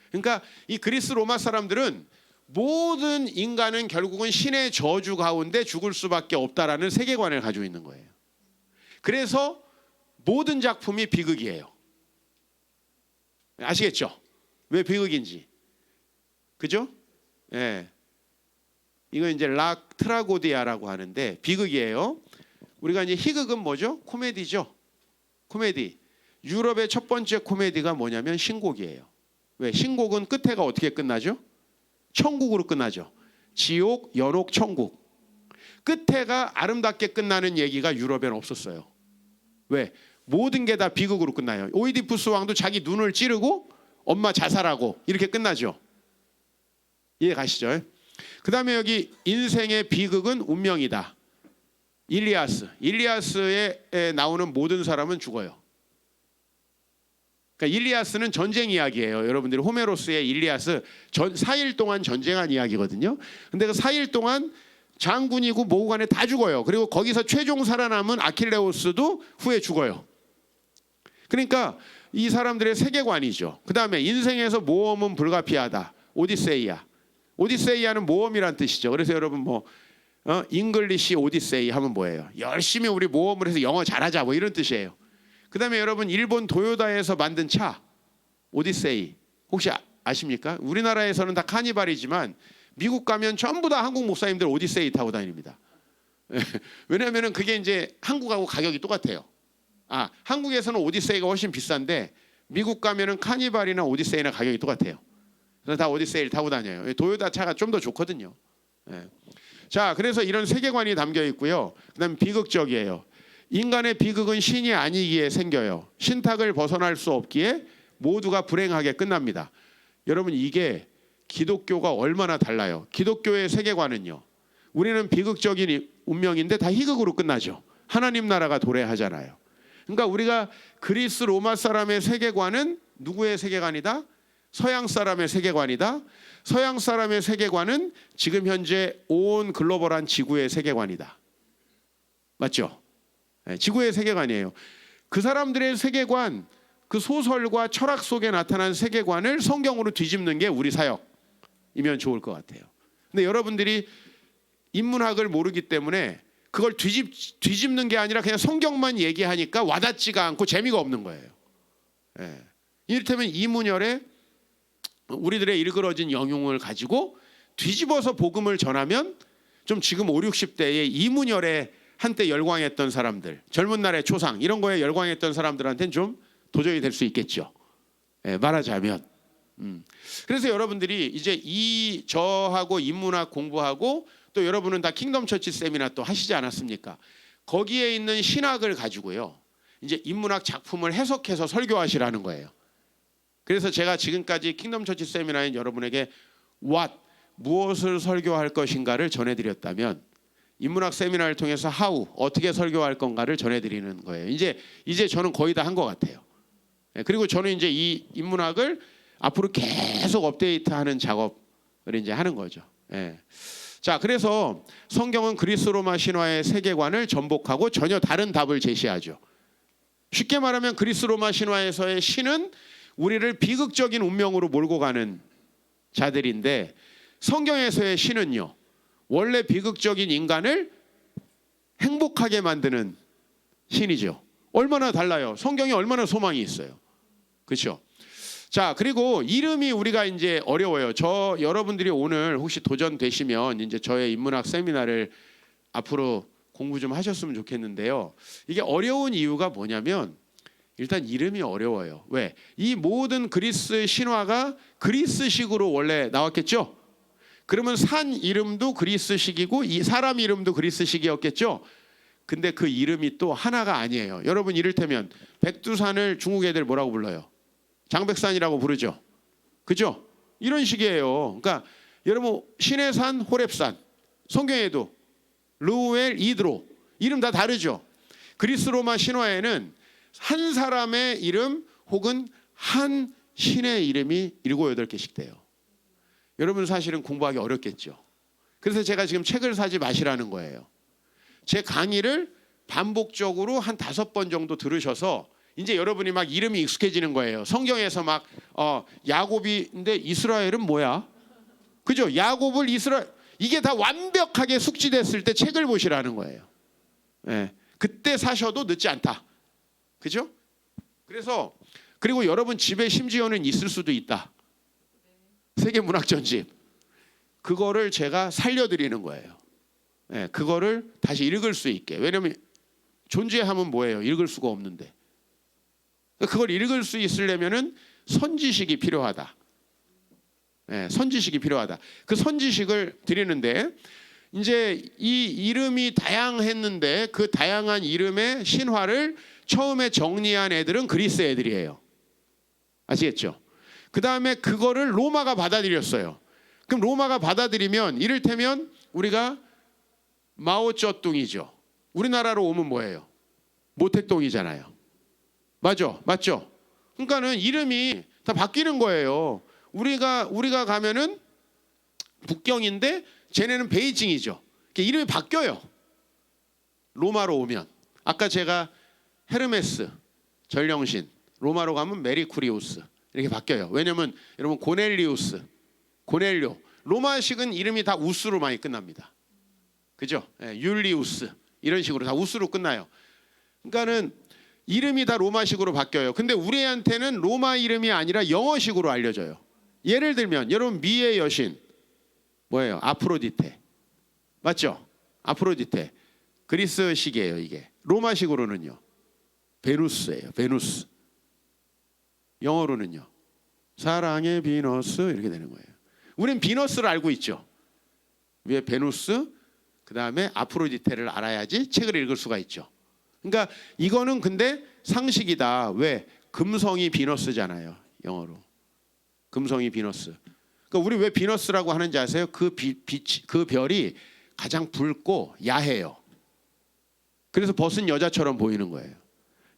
그러니까 이 그리스 로마 사람들은 모든 인간은 결국은 신의 저주 가운데 죽을 수밖에 없다라는 세계관을 가지고 있는 거예요. 그래서 모든 작품이 비극이에요. 아시겠죠? 왜 비극인지. 그죠? 예. 이거 이제 락 트라고디아라고 하는데 비극이에요. 우리가 이제 희극은 뭐죠? 코미디죠. 코미디. 유럽의 첫 번째 코미디가 뭐냐면 신곡이에요. 왜? 신곡은 끝에가 어떻게 끝나죠? 천국으로 끝나죠. 지옥, 연옥, 천국. 끝에가 아름답게 끝나는 얘기가 유럽에는 없었어요. 왜? 모든 게 다 비극으로 끝나요. 오이디푸스 왕도 자기 눈을 찌르고 엄마 자살하고 이렇게 끝나죠. 이해 가시죠? 그 다음에 여기 인생의 비극은 운명이다. 일리아스에 나오는 모든 사람은 죽어요. 그러니까 일리아스는 전쟁 이야기예요. 여러분들이 호메로스의 일리아스 4일 동안 전쟁한 이야기거든요. 근데 그 4일 동안 장군이고 뭐고 간에 다 죽어요. 그리고 거기서 최종 살아남은 아킬레우스도 후에 죽어요. 그러니까 이 사람들의 세계관이죠. 그 다음에 인생에서 모험은 불가피하다. 오디세이아. 오디세이아는 모험이란 뜻이죠. 그래서 여러분 뭐 잉글리시 오디세이 하면 뭐예요? 열심히 우리 모험을 해서 영어 잘하자 뭐 이런 뜻이에요. 그 다음에 여러분 일본 도요다에서 만든 차 오디세이 혹시 아십니까? 우리나라에서는 다 카니발이지만 미국 가면 전부 다 한국 목사님들 오디세이 타고 다닙니다. 왜냐하면 그게 이제 한국하고 가격이 똑같아요. 한국에서는 오디세이가 훨씬 비싼데 미국 가면은 카니발이나 오디세이나 가격이 똑같아요. 그래서 다 오디세이를 타고 다녀요. 도요타 차가 좀 더 좋거든요. 자, 그래서 이런 세계관이 담겨 있고요. 그다음 비극적이에요. 인간의 비극은 신이 아니기에 생겨요. 신탁을 벗어날 수 없기에 모두가 불행하게 끝납니다. 여러분 이게 기독교가 얼마나 달라요. 기독교의 세계관은요. 우리는 비극적인 운명인데 다 희극으로 끝나죠. 하나님 나라가 도래하잖아요. 그러니까 우리가 그리스 로마 사람의 세계관은 누구의 세계관이다? 서양 사람의 세계관이다. 서양 사람의 세계관은 지금 현재 온 글로벌한 지구의 세계관이다. 맞죠? 네, 지구의 세계관이에요. 그 사람들의 세계관, 그 소설과 철학 속에 나타난 세계관을 성경으로 뒤집는 게 우리 사역이면 좋을 것 같아요. 근데 여러분들이 인문학을 모르기 때문에 그걸 뒤집는 게 아니라 그냥 성경만 얘기하니까 와닿지가 않고 재미가 없는 거예요. 예. 이를테면 이문열의 우리들의 일그러진 영용을 가지고 뒤집어서 복음을 전하면 좀 지금 5, 60대의 이문열의 한때 열광했던 사람들, 젊은 날의 초상 이런 거에 열광했던 사람들한테는 좀 도전이 될 수 있겠죠. 예, 말하자면. 그래서 여러분들이 이제 저하고 인문학 공부하고 또 여러분은 다 킹덤 처치 세미나 또 하시지 않았습니까? 거기에 있는 신학을 가지고요. 이제 인문학 작품을 해석해서 설교하시라는 거예요. 그래서 제가 지금까지 킹덤 처치 세미나에 여러분에게 무엇을 설교할 것인가를 전해드렸다면 인문학 세미나를 통해서 어떻게 설교할 건가를 전해드리는 거예요. 이제 저는 거의 다 한 것 같아요. 그리고 저는 이제 이 인문학을 앞으로 계속 업데이트하는 작업을 이제 하는 거죠. 자, 그래서 성경은 그리스 로마 신화의 세계관을 전복하고 전혀 다른 답을 제시하죠. 쉽게 말하면 그리스 로마 신화에서의 신은 우리를 비극적인 운명으로 몰고 가는 자들인데 성경에서의 신은요. 원래 비극적인 인간을 행복하게 만드는 신이죠. 얼마나 달라요. 성경이 얼마나 소망이 있어요. 그렇죠? 자, 그리고 이름이 우리가 이제 어려워요. 여러분들이 오늘 혹시 도전되시면 이제 저의 인문학 세미나를 앞으로 공부 좀 하셨으면 좋겠는데요. 이게 어려운 이유가 뭐냐면 일단 이름이 어려워요. 왜? 이 모든 그리스 신화가 그리스식으로 원래 나왔겠죠? 그러면 산 이름도 그리스식이고 이 사람 이름도 그리스식이었겠죠? 근데 그 이름이 또 하나가 아니에요. 여러분 이를테면 백두산을 중국 애들 뭐라고 불러요? 장백산이라고 부르죠. 그죠? 이런 식이에요. 그러니까 여러분 신의 산 호렙산, 성경에도 르우엘, 이드로 이름 다 다르죠. 그리스 로마 신화에는 한 사람의 이름 혹은 한 신의 이름이 7, 8개씩 돼요. 여러분 사실은 공부하기 어렵겠죠. 그래서 제가 지금 책을 사지 마시라는 거예요. 제 강의를 반복적으로 한 5번 정도 들으셔서 이제 여러분이 막 이름이 익숙해지는 거예요. 성경에서 막 야곱인데 이스라엘은 뭐야? 그죠? 야곱을 이스라엘 이게 다 완벽하게 숙지됐을 때 책을 보시라는 거예요. 네. 그때 사셔도 늦지 않다. 그죠? 그래서 그리고 여러분 집에 심지어는 있을 수도 있다. 세계문학전집. 그거를 제가 살려드리는 거예요. 네. 그거를 다시 읽을 수 있게. 왜냐하면 존재하면 뭐예요? 읽을 수가 없는데. 그걸 읽을 수 있으려면은 선지식이 필요하다. 네, 선지식이 필요하다. 그 선지식을 드리는데 이제 이 이름이 다양했는데 그 다양한 이름의 신화를 처음에 정리한 애들은 그리스 애들이에요. 아시겠죠? 그 다음에 그거를 로마가 받아들였어요. 그럼 로마가 받아들이면 이를테면 우리가 마오쩌둥이죠. 우리나라로 오면 뭐예요? 모택동이잖아요. 맞죠? 그러니까는 이름이 다 바뀌는 거예요. 우리가 가면은 북경인데 쟤네는 베이징이죠. 이름이 바뀌어요. 로마로 오면 아까 제가 헤르메스, 전령신, 로마로 가면 메리쿠리우스 이렇게 바뀌어요. 왜냐면 여러분 고넬리우스, 고넬료 로마식은 이름이 다 우스로 많이 끝납니다. 그죠? 율리우스 이런 식으로 다 우스로 끝나요. 그러니까는 이름이 다 로마식으로 바뀌어요. 근데 우리한테는 로마 이름이 아니라 영어식으로 알려져요. 예를 들면 여러분 미의 여신 뭐예요? 아프로디테. 맞죠? 아프로디테. 그리스식이에요 이게. 로마식으로는요. 베누스예요. 베누스. 영어로는요. 사랑의 비너스 이렇게 되는 거예요. 우린 비너스를 알고 있죠. 위에 베누스 그 다음에 아프로디테를 알아야지 책을 읽을 수가 있죠. 그러니까 이거는 근데 상식이다. 왜? 금성이 비너스잖아요. 영어로. 금성이 비너스. 그러니까 우리 왜 비너스라고 하는지 아세요? 그 별이 가장 붉고 야해요. 그래서 벗은 여자처럼 보이는 거예요.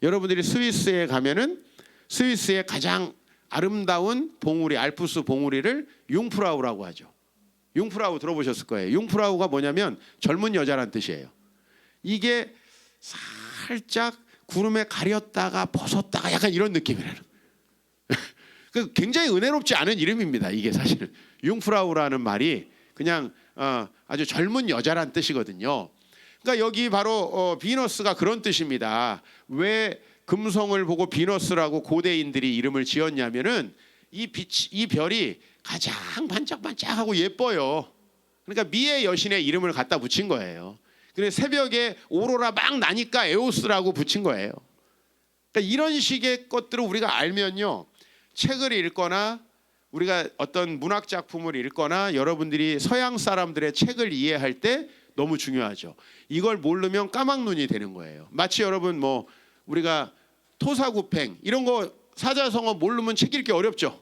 여러분들이 스위스에 가면은 스위스의 가장 아름다운 봉우리, 알프스 봉우리를 융프라우라고 하죠. 융프라우 들어보셨을 거예요. 융프라우가 뭐냐면 젊은 여자란 뜻이에요. 이게 살짝 구름에 가렸다가 벗었다가 약간 이런 느낌이라는. 굉장히 은혜롭지 않은 이름입니다. 이게 사실은 융프라우라는 말이 그냥 아주 젊은 여자란 뜻이거든요. 그러니까 여기 바로 비너스가 그런 뜻입니다. 왜 금성을 보고 비너스라고 고대인들이 이름을 지었냐면은 이 별이 가장 반짝반짝하고 예뻐요. 그러니까 미의 여신의 이름을 갖다 붙인 거예요. 그래서 새벽에 오로라 막 나니까 에오스라고 붙인 거예요. 그러니까 이런 식의 것들을 우리가 알면요. 책을 읽거나 우리가 어떤 문학 작품을 읽거나 여러분들이 서양 사람들의 책을 이해할 때 너무 중요하죠. 이걸 모르면 까막눈이 되는 거예요. 마치 여러분 뭐 우리가 토사구팽 이런 거 사자성어 모르면 책 읽기 어렵죠.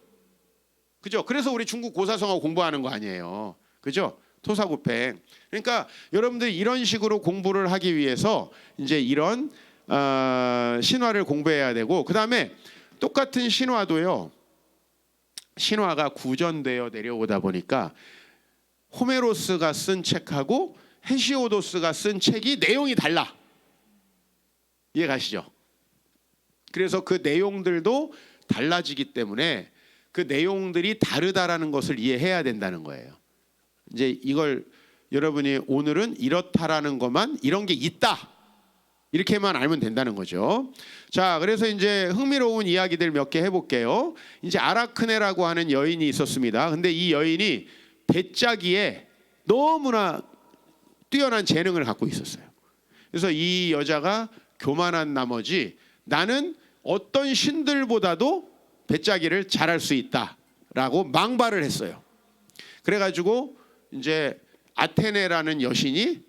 그죠? 그래서 우리 중국 고사성어 공부하는 거 아니에요. 그죠? 토사구팽. 그러니까 여러분들이 이런 식으로 공부를 하기 위해서 이제 이런 신화를 공부해야 되고 그다음에 똑같은 신화도요. 신화가 구전되어 내려오다 보니까 호메로스가 쓴 책하고 헤시오도스가 쓴 책이 내용이 달라. 이해 가시죠? 그래서 그 내용들도 달라지기 때문에 그 내용들이 다르다라는 것을 이해해야 된다는 거예요. 이제 이걸 여러분이 오늘은 이렇다라는 것만 이런 게 있다. 이렇게만 알면 된다는 거죠. 자, 그래서 이제 흥미로운 이야기들 몇 개 해볼게요. 이제 아라크네라고 하는 여인이 있었습니다. 근데 이 여인이 배짜기에 너무나 뛰어난 재능을 갖고 있었어요. 그래서 이 여자가 교만한 나머지 나는 어떤 신들보다도 배짜기를 잘할 수 있다라고 망발을 했어요. 그래가지고 이제 아테네라는 여신이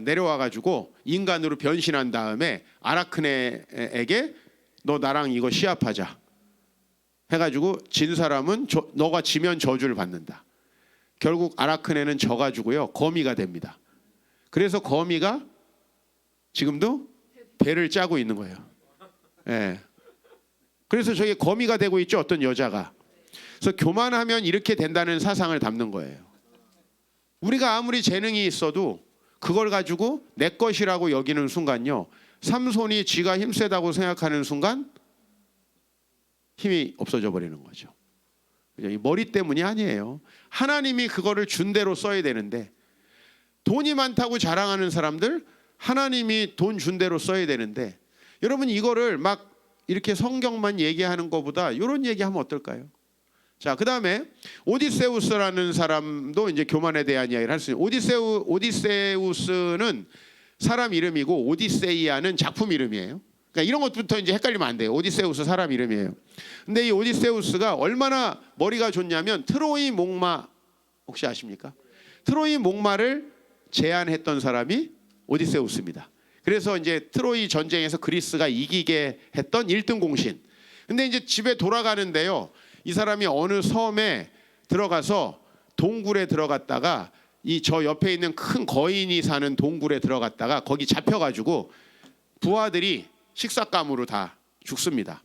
내려와가지고 인간으로 변신한 다음에 아라크네에게 너 나랑 이거 시합하자 해가지고 진 사람은 너가 지면 저주를 받는다. 결국 아라크네는 져가지고요 거미가 됩니다. 그래서 거미가 지금도 배를 짜고 있는 거예요. 예. 그래서 저게 거미가 되고 있죠, 어떤 여자가. 그래서 교만하면 이렇게 된다는 사상을 담는 거예요. 우리가 아무리 재능이 있어도 그걸 가지고 내 것이라고 여기는 순간요, 삼손이 지가 힘세다고 생각하는 순간 힘이 없어져 버리는 거죠. 이 머리 때문이 아니에요. 하나님이 그거를 준 대로 써야 되는데, 돈이 많다고 자랑하는 사람들 하나님이 돈 준 대로 써야 되는데, 여러분 이거를 막 이렇게 성경만 얘기하는 것보다 이런 얘기하면 어떨까요? 자, 그 다음에 오디세우스라는 사람도 이제 교만에 대한 이야기를 할 수 있어요. 오디세우스는 사람 이름이고 오디세이아는 작품 이름이에요. 그러니까 이런 것부터 이제 헷갈리면 안 돼요. 오디세우스 사람 이름이에요. 근데 이 오디세우스가 얼마나 머리가 좋냐면 트로이 목마 혹시 아십니까? 트로이 목마를 제안했던 사람이 오디세우스입니다. 그래서 이제 트로이 전쟁에서 그리스가 이기게 했던 1등 공신. 근데 이제 집에 돌아가는데요, 이 사람이 어느 섬에 들어가서 동굴에 들어갔다가 이 저 옆에 있는 큰 거인이 사는 동굴에 들어갔다가 거기 잡혀가지고 부하들이 식삭감으로 다 죽습니다.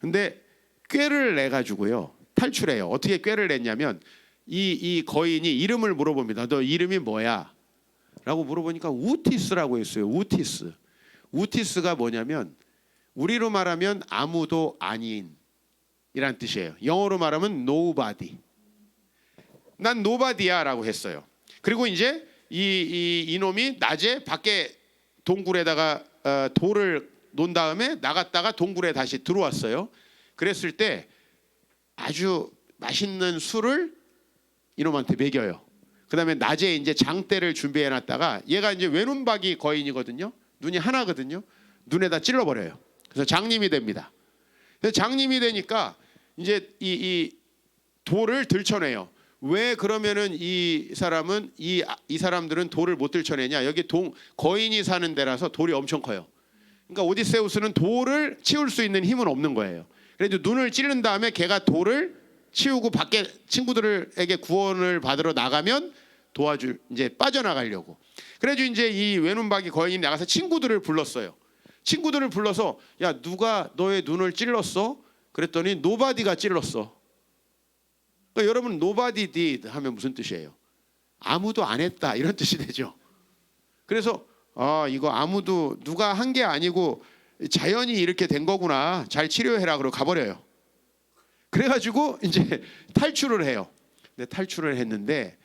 근데 꾀를 내 가지고요 탈출해요. 어떻게 꾀를 냈냐면 이 거인이 이름을 물어봅니다. 너 이름이 뭐야? 라고 물어보니까 우티스라고 했어요. 우티스. 우티스가 뭐냐면 우리로 말하면 아무도 아닌 이란 뜻이에요. 영어로 말하면 nobody. 난 nobody야 라고 했어요. 그리고 이제 이놈이 낮에 밖에 동굴에다가 돌을 놓은 다음에 나갔다가 동굴에 다시 들어왔어요. 그랬을 때 아주 맛있는 술을 이놈한테 먹여요. 그 다음에 낮에 이제 장대를 준비해 놨다가 얘가 이제 외눈박이 거인이거든요. 눈이 하나거든요. 눈에다 찔러버려요. 그래서 장님이 됩니다. 그래서 장님이 되니까 이제 이 돌을 들춰내요. 왜 그러면은 이 사람은 이 사람들은 돌을 못 들춰내냐? 여기 거인이 사는 데라서 돌이 엄청 커요. 그러니까 오디세우스는 돌을 치울 수 있는 힘은 없는 거예요. 그래도 눈을 찌른 다음에 걔가 돌을 치우고 밖에 친구들에게 구원을 받으러 나가면 이제 빠져나가려고. 그래서 이제 이 외눈박이 거인이 나가서 친구들을 불렀어요. 친구들을 불러서 야, 누가 너의 눈을 찔렀어? 그랬더니 노바디가 찔렀어. 그러니까 여러분 nobody did 하면 무슨 뜻이에요? 아무도 안 했다 이런 뜻이 되죠. 그래서 이거 아무도 누가 한 게 아니고 자연이 이렇게 된 거구나. 잘 치료해라 그러고 가버려요. 그래가지고 이제 탈출을 해요. 근데 탈출을 했는데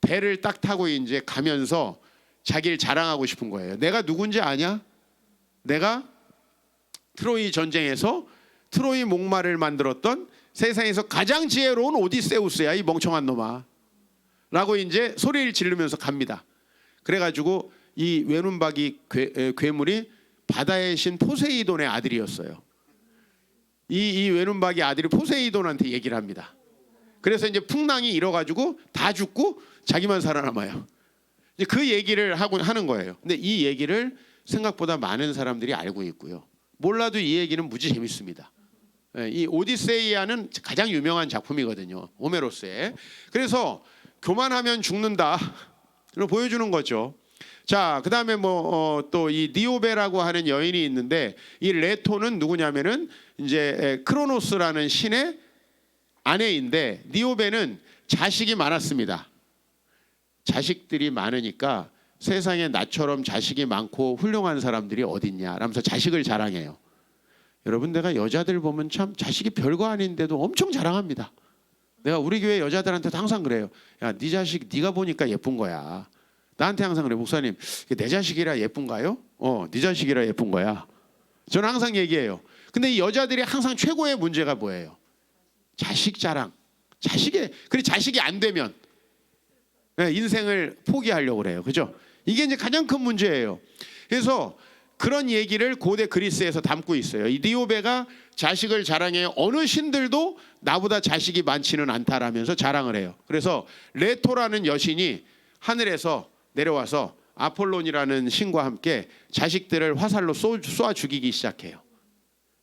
배를 딱 타고 이제 가면서 자기를 자랑하고 싶은 거예요. 내가 누군지 아냐? 내가 트로이 전쟁에서 트로이 목마를 만들었던 세상에서 가장 지혜로운 오디세우스야, 이 멍청한 놈아. 라고 이제 소리를 지르면서 갑니다. 그래가지고 이 외눈박이 괴물이 바다의 신 포세이돈의 아들이었어요. 이 외눈박이 아들이 포세이돈한테 얘기를 합니다. 그래서 이제 풍랑이 일어가지고 다 죽고 자기만 살아남아요. 이제 그 얘기를 하는 거예요. 근데 이 얘기를 생각보다 많은 사람들이 알고 있고요. 몰라도 이 얘기는 무지 재밌습니다. 이 오디세이아는 가장 유명한 작품이거든요. 호메로스의. 그래서 교만하면 죽는다. 를 보여주는 거죠. 자, 그 다음에 또 이 니오베라고 하는 여인이 있는데 이 레토는 누구냐면은 이제 크로노스라는 신의 아내인데 니오베는 자식이 많았습니다. 자식들이 많으니까 세상에 나처럼 자식이 많고 훌륭한 사람들이 어딨냐 라면서 자식을 자랑해요. 여러분, 내가 여자들 보면 참 자식이 별거 아닌데도 엄청 자랑합니다. 내가 우리 교회 여자들한테도 항상 그래요. 야, 네 자식 네가 보니까 예쁜 거야. 나한테 항상 그래. 목사님, 내 자식이라 예쁜가요? 네 자식이라 예쁜 거야. 저는 항상 얘기해요. 근데 이 여자들이 항상 최고의 문제가 뭐예요? 자식 자랑. 그리고 자식이 안 되면 인생을 포기하려고 그래요. 그죠? 이게 이제 가장 큰 문제예요. 그래서 그런 얘기를 고대 그리스에서 담고 있어요. 이 니오베가 자식을 자랑해요. 어느 신들도 나보다 자식이 많지는 않다라면서 자랑을 해요. 그래서 레토라는 여신이 하늘에서 내려와서 아폴론이라는 신과 함께 자식들을 화살로 쏘아 죽이기 시작해요.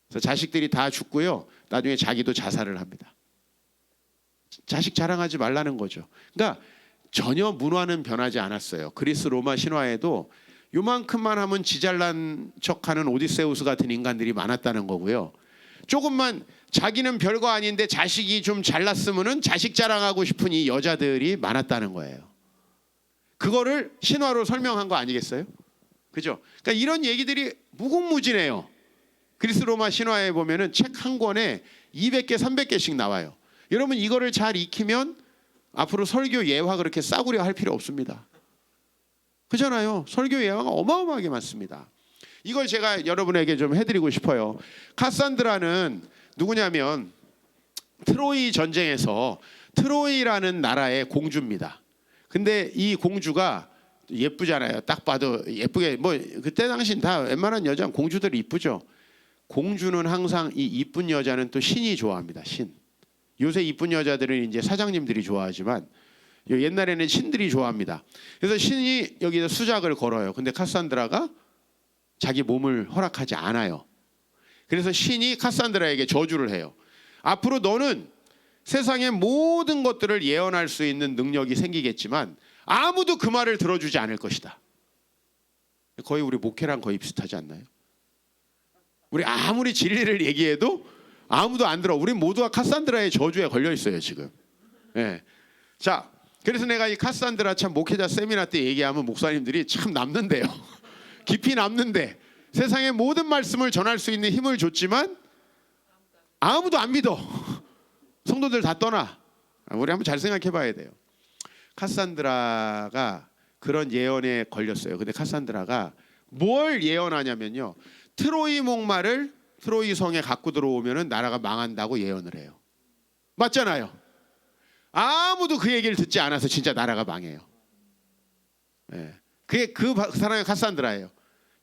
그래서 자식들이 다 죽고요. 나중에 자기도 자살을 합니다. 자식 자랑하지 말라는 거죠. 그러니까 전혀 문화는 변하지 않았어요. 그리스 로마 신화에도 요만큼만 하면 지잘난 척하는 오디세우스 같은 인간들이 많았다는 거고요. 조금만 자기는 별거 아닌데 자식이 좀 잘났으면은 자식 자랑하고 싶은 이 여자들이 많았다는 거예요. 그거를 신화로 설명한 거 아니겠어요? 그죠? 그러니까 이런 얘기들이 무궁무진해요. 그리스 로마 신화에 보면은 책 한 권에 200개, 300개씩 나와요. 여러분 이거를 잘 익히면 앞으로 설교 예화 그렇게 싸구려 할 필요 없습니다. 그잖아요. 설교 예화가 어마어마하게 많습니다. 이걸 제가 여러분에게 좀 해드리고 싶어요. 카산드라는 누구냐면 트로이 전쟁에서 트로이라는 나라의 공주입니다. 근데 이 공주가 예쁘잖아요. 딱 봐도 예쁘게 뭐 그때 당시는 다 웬만한 여자는 공주들이 이쁘죠. 공주는 항상 이 이쁜 여자는 또 신이 좋아합니다. 신. 요새 이쁜 여자들은 이제 사장님들이 좋아하지만 옛날에는 신들이 좋아합니다. 그래서 신이 여기서 수작을 걸어요. 근데 카산드라가 자기 몸을 허락하지 않아요. 그래서 신이 카산드라에게 저주를 해요. 앞으로 너는 세상의 모든 것들을 예언할 수 있는 능력이 생기겠지만 아무도 그 말을 들어주지 않을 것이다. 거의 우리 목회랑 거의 비슷하지 않나요? 우리 아무리 진리를 얘기해도 아무도 안 들어. 우리 모두가 카산드라의 저주에 걸려 있어요 지금. 네. 자, 그래서 내가 이 카산드라 참 목회자 세미나 때 얘기하면 목사님들이 참 남는데요. 깊이 남는데 세상의 모든 말씀을 전할 수 있는 힘을 줬지만 아무도 안 믿어. 성도들 다 떠나. 우리 한번 잘 생각해봐야 돼요. 카산드라가 그런 예언에 걸렸어요. 근데 카산드라가 뭘 예언하냐면요. 트로이 목마를 트로이 성에 갖고 들어오면은 나라가 망한다고 예언을 해요. 맞잖아요. 아무도 그 얘기를 듣지 않아서 진짜 나라가 망해요. 네. 그게 그 사람의 카산드라예요.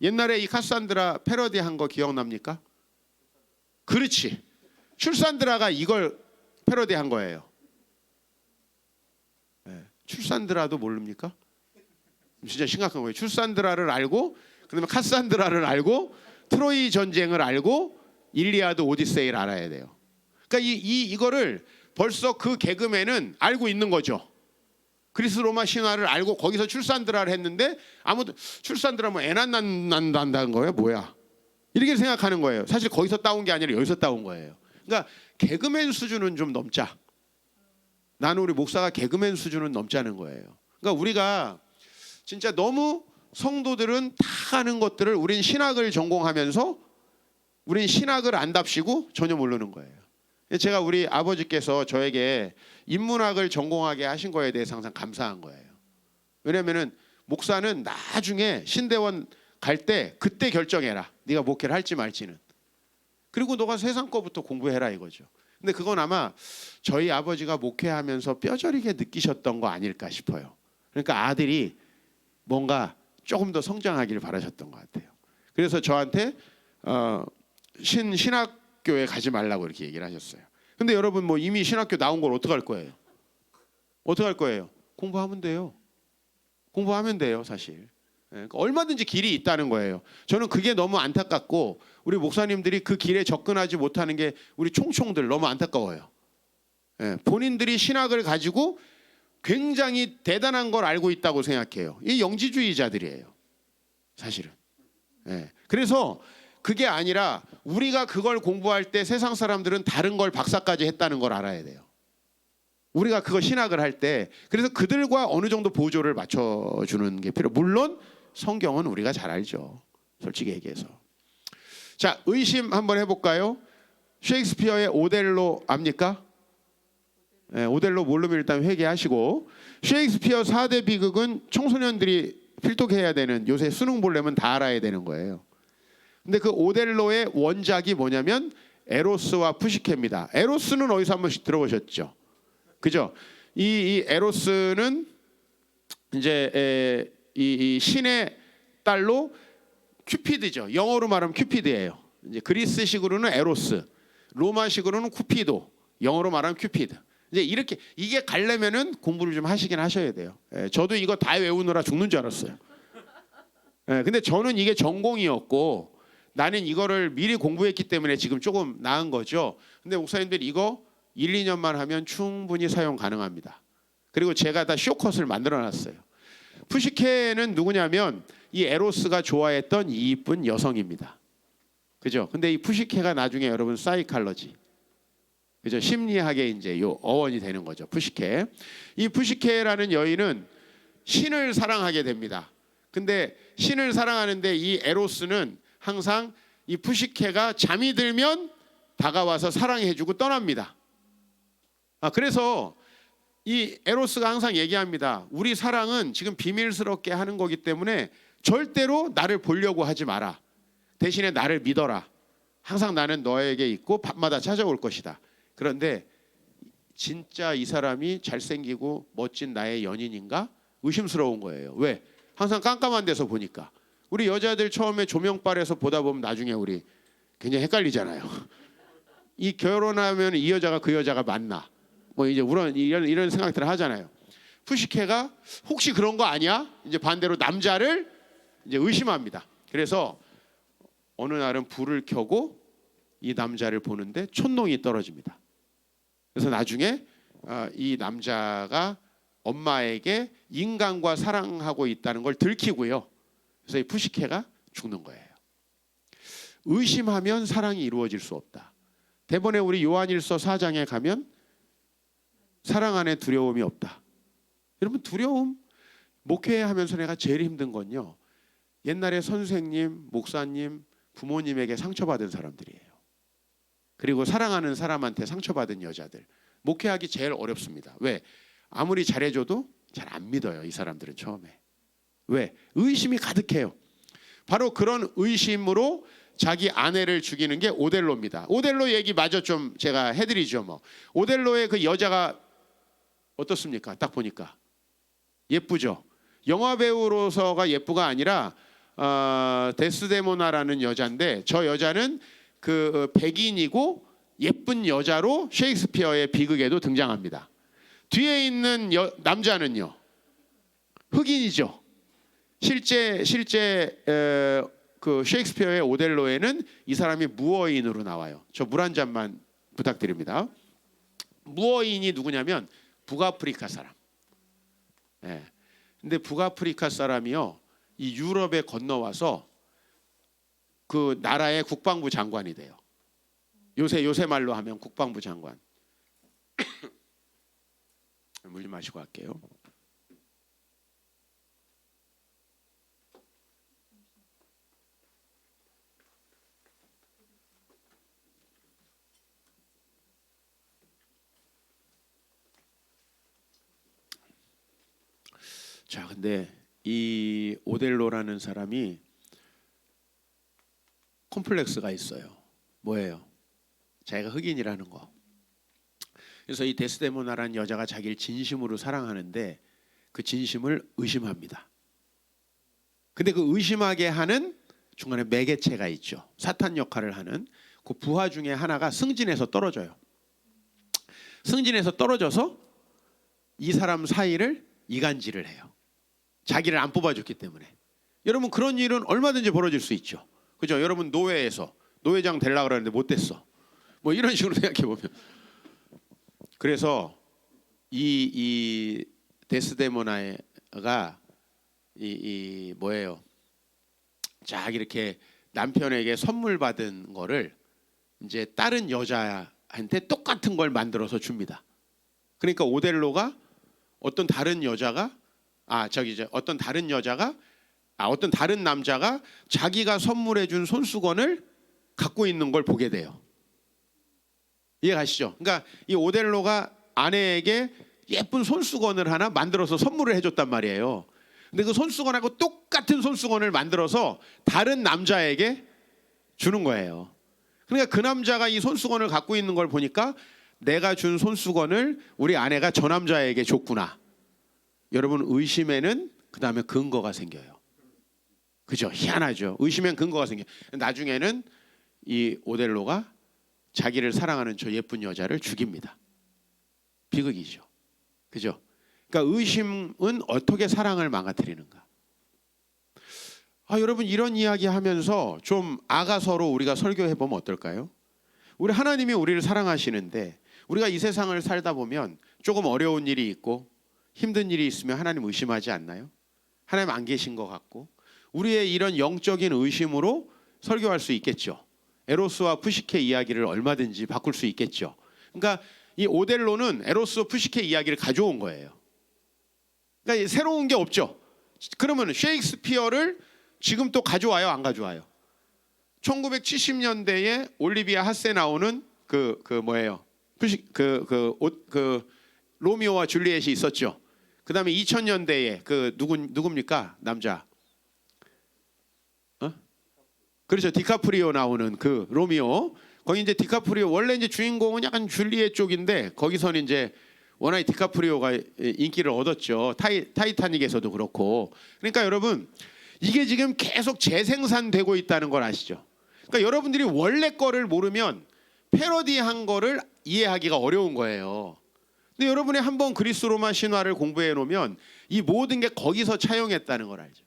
옛날에 이 카산드라 패러디 한 거 기억납니까? 그렇지. 출산드라가 이걸 패러디 한 거예요. 네. 출산드라도 모릅니까? 진짜 심각한 거예요. 출산드라를 알고 그다음에 카산드라를 알고 트로이 전쟁을 알고 일리아드 오디세이를 알아야 돼요. 그러니까 이거를 벌써 그 개그맨은 알고 있는 거죠. 그리스 로마 신화를 알고 거기서 출산드라를 했는데 아무도 출산드라 뭐 애 난다는 거예요? 뭐야? 이렇게 생각하는 거예요. 사실 거기서 따온 게 아니라 여기서 따온 거예요. 그러니까 개그맨 수준은 좀 넘자. 나는 우리 목사가 개그맨 수준은 넘자는 거예요. 그러니까 우리가 진짜 너무 성도들은 다 아는 것들을 우린 신학을 전공하면서 우린 신학을 안답시고 전혀 모르는 거예요. 제가 우리 아버지께서 저에게 인문학을 전공하게 하신 거에 대해서 항상 감사한 거예요. 왜냐면은 목사는 나중에 신대원 갈 때 그때 결정해라. 네가 목회를 할지 말지는. 그리고 너가 세상 거부터 공부해라 이거죠. 근데 그건 아마 저희 아버지가 목회하면서 뼈저리게 느끼셨던 거 아닐까 싶어요. 그러니까 아들이 뭔가 조금 더 성장하기를 바라셨던 것 같아요. 그래서 저한테 신학교에 가지 말라고 이렇게 얘기를 하셨어요. 근데 여러분 뭐 이미 신학교 나온 걸 어떡할 거예요? 어떡할 거예요? 공부하면 돼요. 공부하면 돼요 사실. 그러니까 얼마든지 길이 있다는 거예요. 저는 그게 너무 안타깝고 우리 목사님들이 그 길에 접근하지 못하는 게 우리 총총들 너무 안타까워요. 본인들이 신학을 가지고 굉장히 대단한 걸 알고 있다고 생각해요. 이 영지주의자들이에요 사실은. 그래서 그게 아니라 우리가 그걸 공부할 때 세상 사람들은 다른 걸 박사까지 했다는 걸 알아야 돼요. 우리가 그거 신학을 할 때 그래서 그들과 어느 정도 보조를 맞춰주는 게 필요. 물론 성경은 우리가 잘 알죠. 솔직히 얘기해서. 자, 의심 한번 해볼까요? 셰익스피어의 오델로 압니까? 오델로 모르면 일단 회개하시고. 셰익스피어 4대 비극은 청소년들이 필독해야 되는, 요새 수능 보려면 다 알아야 되는 거예요. 근데 그 오델로의 원작이 뭐냐면 에로스와 푸시케입니다. 에로스는 어디서 한 번씩 들어보셨죠? 그죠? 이 에로스는 이제 이 신의 딸로 큐피드죠. 영어로 말하면 큐피드예요. 이제 그리스식으로는 에로스, 로마식으로는 쿠피도, 영어로 말하면 큐피드. 이제 이렇게 이게 가려면은 공부를 좀 하시긴 하셔야 돼요. 예, 저도 이거 다 외우느라 죽는 줄 알았어요. 예, 근데 저는 이게 전공이었고 나는 이거를 미리 공부했기 때문에 지금 조금 나은 거죠. 근데 목사님들 이거 1, 2년만 하면 충분히 사용 가능합니다. 그리고 제가 다 쇼컷을 만들어 놨어요. 푸시케는 누구냐면 이 에로스가 좋아했던 이쁜 여성입니다. 그죠? 근데 이 푸시케가 나중에 여러분 사이칼러지, 그죠? 심리학의 이제 요 어원이 되는 거죠. 푸시케. 이 푸시케라는 여인은 신을 사랑하게 됩니다. 근데 신을 사랑하는데 이 에로스는 항상 이 푸시케가 잠이 들면 다가와서 사랑해주고 떠납니다. 그래서 이 에로스가 항상 얘기합니다. 우리 사랑은 지금 비밀스럽게 하는 거기 때문에 절대로 나를 보려고 하지 마라. 대신에 나를 믿어라. 항상 나는 너에게 있고 밤마다 찾아올 것이다. 그런데 진짜 이 사람이 잘생기고 멋진 나의 연인인가? 의심스러운 거예요. 왜? 항상 깜깜한 데서 보니까. 우리 여자들 처음에 조명빨에서 보다 보면 나중에 우리 굉장히 헷갈리잖아요. 이 결혼하면 이 여자가 그 여자가 맞나? 뭐 이제 이런 생각들을 하잖아요. 푸시케가 혹시 그런 거 아니야? 이제 반대로 남자를 이제 의심합니다. 그래서 어느 날은 불을 켜고 이 남자를 보는데 촌농이 떨어집니다. 그래서 나중에 이 남자가 엄마에게 인간과 사랑하고 있다는 걸 들키고요. 그래서 이 푸시케가 죽는 거예요. 의심하면 사랑이 이루어질 수 없다. 대번에 우리 요한일서 4장에 가면 사랑 안에 두려움이 없다. 여러분 두려움, 목회하면서 내가 제일 힘든 건요. 옛날에 선생님, 목사님, 부모님에게 상처받은 사람들이에요. 그리고 사랑하는 사람한테 상처받은 여자들. 목회하기 제일 어렵습니다. 왜? 아무리 잘해줘도 잘 안 믿어요. 이 사람들은 처음에. 왜? 의심이 가득해요. 바로 그런 의심으로 자기 아내를 죽이는 게 오델로입니다. 오델로 얘기 마저 좀 제가 해드리죠. 뭐 오델로의 그 여자가 어떻습니까? 딱 보니까 예쁘죠. 영화 배우로서가 예쁘가 아니라 데스데모나라는 여자인데 저 여자는 그 백인이고 예쁜 여자로 셰익스피어의 비극에도 등장합니다. 뒤에 있는 남자는요 흑인이죠. 실제 그 셰익스피어의 오델로에는 이 사람이 무어인으로 나와요. 저 물 한 잔만 부탁드립니다. 무어인이 누구냐면 북아프리카 사람. 예. 근데 북아프리카 사람이요 이 유럽에 건너와서 그 나라의 국방부 장관이 돼요. 요새 말로 하면 국방부 장관. 물 좀 마시고 할게요. 자, 근데 이 오델로라는 사람이 콤플렉스가 있어요. 뭐예요? 자기가 흑인이라는 거. 그래서 이 데스데모나라는 여자가 자기를 진심으로 사랑하는데 그 진심을 의심합니다. 근데 그 의심하게 하는 중간에 매개체가 있죠. 사탄 역할을 하는 그 부하 중에 하나가 승진해서 떨어져요. 승진해서 떨어져서 이 사람 사이를 이간질을 해요. 자기를 안 뽑아줬기 때문에. 여러분 그런 일은 얼마든지 벌어질 수 있죠. 그죠? 여러분 노회에서 노회장 되려고 그러는데 못 됐어. 뭐 이런 식으로 생각해 보면. 그래서 이 데스데모나가 이 뭐예요? 자기 이렇게 남편에게 선물 받은 거를 이제 다른 여자한테 똑같은 걸 만들어서 줍니다. 그러니까 오델로가 어떤 다른 남자가 자기가 선물해 준 손수건을 갖고 있는 걸 보게 돼요. 이해가시죠? 그러니까 이 오델로가 아내에게 예쁜 손수건을 하나 만들어서 선물을 해줬단 말이에요. 근데 그 손수건하고 똑같은 손수건을 만들어서 다른 남자에게 주는 거예요. 그러니까 그 남자가 이 손수건을 갖고 있는 걸 보니까 내가 준 손수건을 우리 아내가 저 남자에게 줬구나. 여러분 의심에는 그 다음에 근거가 생겨요. 그죠? 희한하죠. 의심엔 근거가 생겨. 나중에는 이 오델로가 자기를 사랑하는 저 예쁜 여자를 죽입니다. 비극이죠. 그죠? 그러니까 의심은 어떻게 사랑을 망가뜨리는가? 여러분 이런 이야기 하면서 좀 아가서로 우리가 설교해 보면 어떨까요? 우리 하나님이 우리를 사랑하시는데 우리가 이 세상을 살다 보면 조금 어려운 일이 있고 힘든 일이 있으면 하나님 의심하지 않나요? 하나님 안 계신 것 같고 우리의 이런 영적인 의심으로 설교할 수 있겠죠. 에로스와 푸시케 이야기를 얼마든지 바꿀 수 있겠죠. 그러니까 이 오델로는 에로스 푸시케 이야기를 가져온 거예요. 그러니까 새로운 게 없죠. 그러면 셰익스피어를 지금 또 가져와요, 안 가져와요? 1970년대에 올리비아 하세 나오는 그 뭐예요? 로미오와 줄리엣이 있었죠. 그다음에 2000년대에 그 누굽니까? 남자. 그렇죠. 디카프리오 나오는 그 로미오. 거기 이제 디카프리오 원래 이제 주인공은 약간 줄리엣 쪽인데 거기서는 이제 워낙 디카프리오가 인기를 얻었죠. 타이타닉에서도 그렇고. 그러니까 여러분 이게 지금 계속 재생산되고 있다는 걸 아시죠? 그러니까 여러분들이 원래 거를 모르면 패러디한 거를 이해하기가 어려운 거예요. 근데 여러분이 한번 그리스 로마 신화를 공부해 놓으면 이 모든 게 거기서 차용했다는 걸 알죠.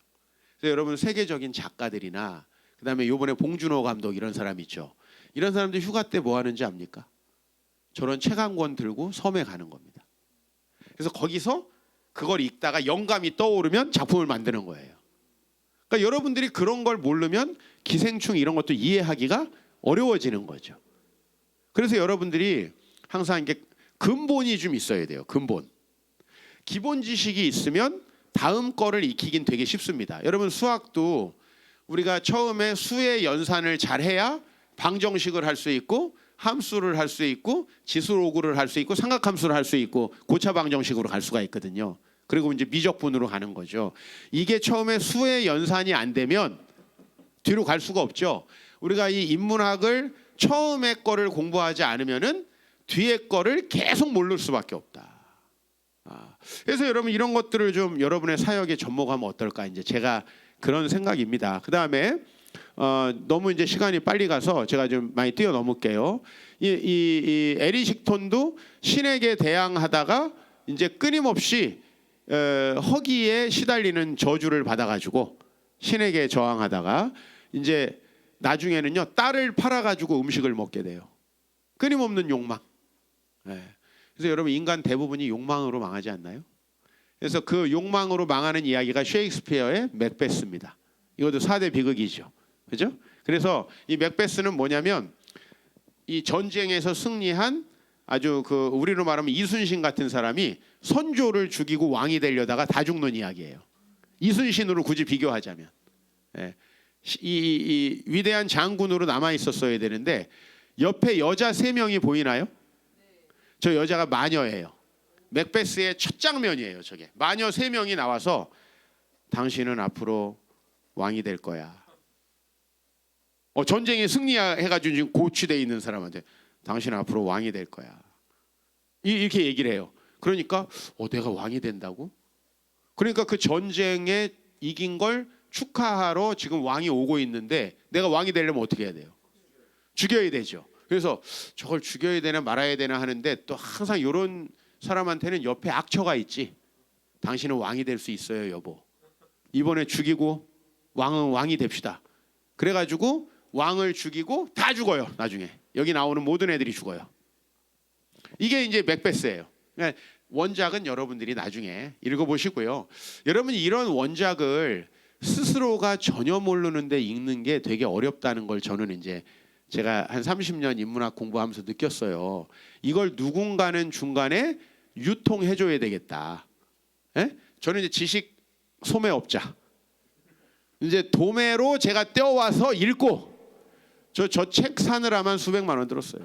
그래서 여러분 세계적인 작가들이나 그다음에 요번에 봉준호 감독 이런 사람 있죠. 이런 사람들 휴가 때 뭐 하는지 압니까? 저런 책 한 권 들고 섬에 가는 겁니다. 그래서 거기서 그걸 읽다가 영감이 떠오르면 작품을 만드는 거예요. 그러니까 여러분들이 그런 걸 모르면 기생충 이런 것도 이해하기가 어려워지는 거죠. 그래서 여러분들이 항상 이게 근본이 좀 있어야 돼요. 근본. 기본 지식이 있으면 다음 거를 익히긴 되게 쉽습니다. 여러분 수학도 우리가 처음에 수의 연산을 잘해야 방정식을 할 수 있고 함수를 할 수 있고 지수로그를 할 수 있고 삼각함수를 할 수 있고 고차 방정식으로 갈 수가 있거든요. 그리고 이제 미적분으로 가는 거죠. 이게 처음에 수의 연산이 안 되면 뒤로 갈 수가 없죠. 우리가 이 인문학을 처음에 거를 공부하지 않으면은 뒤에 거를 계속 모를 수밖에 없다. 그래서 여러분 이런 것들을 좀 여러분의 사역에 접목하면 어떨까 이제 제가 그런 생각입니다. 그 다음에 너무 이제 시간이 빨리 가서 제가 좀 많이 뛰어넘을게요. 이 에리식톤도 신에게 대항하다가 이제 끊임없이 허기에 시달리는 저주를 받아가지고 신에게 저항하다가 이제 나중에는요 딸을 팔아가지고 음식을 먹게 돼요. 끊임없는 욕망. 그래서 여러분 인간 대부분이 욕망으로 망하지 않나요? 그래서 그 욕망으로 망하는 이야기가 셰익스피어의 맥베스입니다. 이것도 4대 비극이죠. 그죠? 그래서 이 맥베스는 뭐냐면 이 전쟁에서 승리한 아주 그 우리로 말하면 이순신 같은 사람이 선조를 죽이고 왕이 되려다가 다 죽는 이야기예요. 이순신으로 굳이 비교하자면. 이 위대한 장군으로 남아 있었어야 되는데 옆에 여자 3명이 보이나요? 저 여자가 마녀예요. 맥베스의 첫 장면이에요. 저게 마녀 3명이 나와서 당신은 앞으로 왕이 될 거야. 전쟁에 승리해가지고 지금 고취돼 있는 사람한테 당신은 앞으로 왕이 될 거야. 이렇게 얘기를 해요. 그러니까 내가 왕이 된다고? 그러니까 그 전쟁에 이긴 걸 축하하러 지금 왕이 오고 있는데 내가 왕이 되려면 어떻게 해야 돼요? 죽여야 되죠. 그래서 저걸 죽여야 되나 말아야 되나 하는데 또 항상 이런 사람한테는 옆에 악처가 있지. 당신은 왕이 될 수 있어요, 여보. 이번에 죽이고 왕이 됩시다. 그래가지고 왕을 죽이고 다 죽어요. 나중에 여기 나오는 모든 애들이 죽어요. 이게 이제 맥베스예요. 그러니까 원작은 여러분들이 나중에 읽어보시고요. 여러분 이런 원작을 스스로가 전혀 모르는데 읽는 게 되게 어렵다는 걸 저는 이제 제가 한 30년 인문학 공부하면서 느꼈어요. 이걸 누군가는 중간에 유통해줘야 되겠다. 저는 이제 지식 소매업자. 이제 도매로 제가 떼어와서 읽고 저 책 사느라만 수백만 원 들었어요.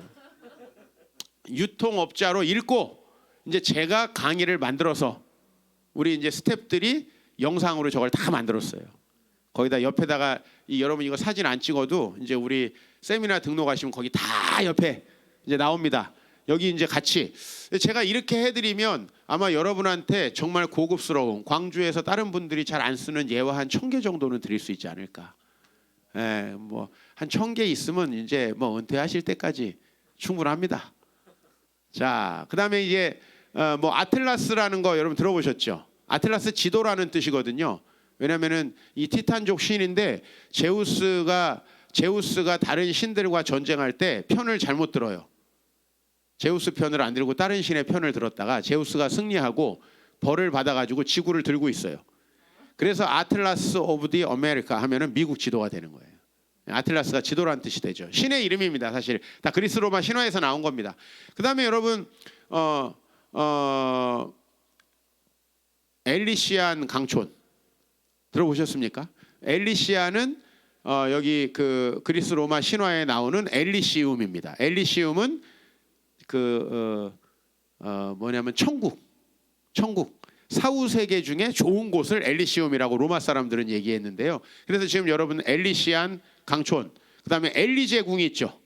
유통업자로 읽고 이제 제가 강의를 만들어서 우리 이제 스태프들이 영상으로 저걸 다 만들었어요. 거기다 옆에다가 여러분 이거 사진 안 찍어도 이제 우리 세미나 등록하시면 거기 다 옆에 이제 나옵니다. 여기 이제 같이 제가 이렇게 해드리면 아마 여러분한테 정말 고급스러운 광주에서 다른 분들이 잘 안 쓰는 예화 한 1000개 정도는 드릴 수 있지 않을까. 예, 뭐 한 1000개 있으면 이제 뭐 은퇴하실 때까지 충분합니다. 자, 그다음에 이제 뭐 아틀라스라는 거 여러분 들어보셨죠? 아틀라스 지도라는 뜻이거든요. 왜냐면은 이 티탄족 신인데 제우스가 다른 신들과 전쟁할 때 편을 잘못 들어요. 제우스 편을 안 들고 다른 신의 편을 들었다가 제우스가 승리하고 벌을 받아가지고 지구를 들고 있어요. 그래서 아틀라스 오브 디 아메리카 하면은 미국 지도가 되는 거예요. 아틀라스가 지도라는 뜻이 되죠. 신의 이름입니다. 사실 다 그리스 로마 신화에서 나온 겁니다. 그 다음에 여러분 엘리시안 강촌 들어보셨습니까? 엘리시아는 여기 그 그리스 로마 신화에 나오는 엘리시움입니다. 엘리시움은 뭐냐면 천국 사후 세계 중에 좋은 곳을 엘리시움이라고 로마 사람들은 얘기했는데요. 그래서 지금 여러분 엘리시안 강촌, 그다음에 엘리제 궁이 있죠.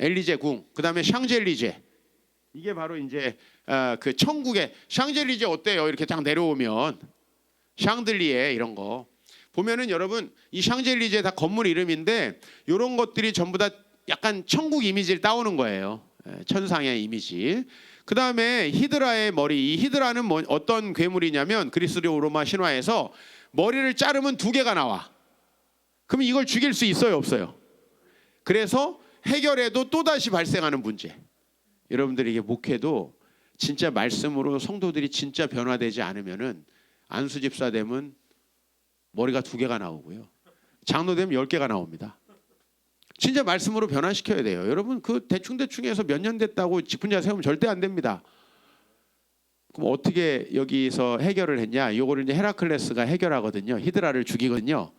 엘리제 궁, 그다음에 샹젤리제. 이게 바로 이제 그 천국의 샹젤리제 어때요? 이렇게 딱 내려오면 샹들리에 이런 거 보면은 여러분 이 샹젤리제 다 건물 이름인데 이런 것들이 전부 다 약간 천국 이미지를 따오는 거예요. 천상의 이미지. 그 다음에 히드라의 머리. 이 히드라는 어떤 괴물이냐면 그리스 로마 신화에서 머리를 자르면 2개가 나와. 그럼 이걸 죽일 수 있어요, 없어요? 그래서 해결해도 또다시 발생하는 문제. 여러분들이 이게 목회도 진짜 말씀으로 성도들이 진짜 변화되지 않으면은 안수 집사 되면 머리가 2개가 나오고요. 장로 되면 10개가 나옵니다. 진짜 말씀으로 변화시켜야 돼요. 여러분 그 대충해서 몇 년 됐다고 직분자 세우면 절대 안 됩니다. 그럼 어떻게 여기서 해결을 했냐? 이거를 이제 헤라클레스가 해결하거든요. 히드라를 죽이거든요.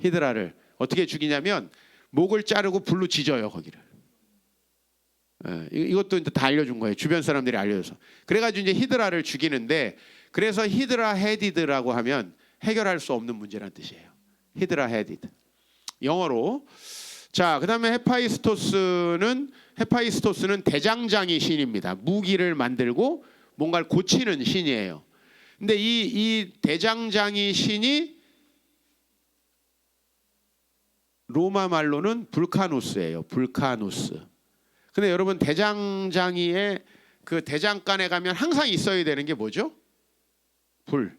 히드라를 어떻게 죽이냐면 목을 자르고 불로 지져요 거기를. 이것도 이제 다 알려준 거예요. 주변 사람들이 알려줘서. 그래가지고 이제 히드라를 죽이는데 그래서 히드라 헤디드라고 하면 해결할 수 없는 문제란 뜻이에요. 히드라 헤디드. 영어로. 자, 그다음에 헤파이스토스는 대장장이 신입니다. 무기를 만들고 뭔가를 고치는 신이에요. 근데 이 대장장이 신이 로마 말로는 불카누스예요. 불카누스. 근데 여러분 대장장이의 그 대장간에 가면 항상 있어야 되는 게 뭐죠? 불.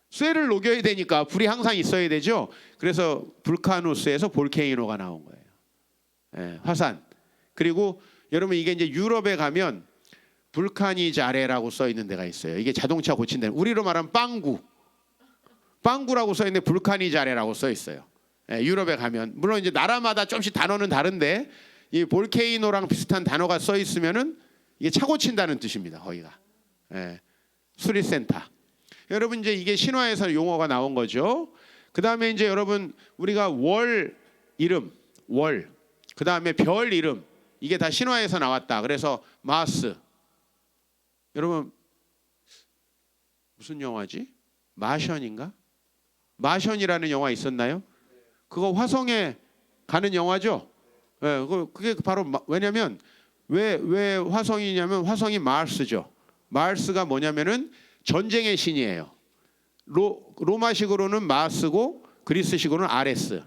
쇠를 녹여야 되니까 불이 항상 있어야 되죠. 그래서 불카누스에서 볼케이노가 나온 거예요. 화산. 그리고 여러분 이게 이제 유럽에 가면 불카니자레라고 써 있는 데가 있어요. 이게 자동차 고친 데. 우리로 말하면 빵구라고 써 있는데 불카니자레라고 써 있어요. 유럽에 가면 물론 이제 나라마다 좀씩 단어는 다른데 이 볼케이노랑 비슷한 단어가 써 있으면은 이게 차 고친다는 뜻입니다. 거기가. 수리센터. 여러분 이제 이게 신화에서 용어가 나온 거죠. 그 다음에 이제 여러분 우리가 월 이름, 월, 그 다음에 별 이름 이게 다 신화에서 나왔다. 그래서 마스. 여러분 무슨 영화지? 마션인가? 마션이라는 영화 있었나요? 그거 화성에 가는 영화죠. 그게 바로 왜냐면 왜 화성이냐면 화성이 마르스죠. 마르스가 뭐냐면은 전쟁의 신이에요. 로마식으로는 마스고 그리스식으로는 아레스.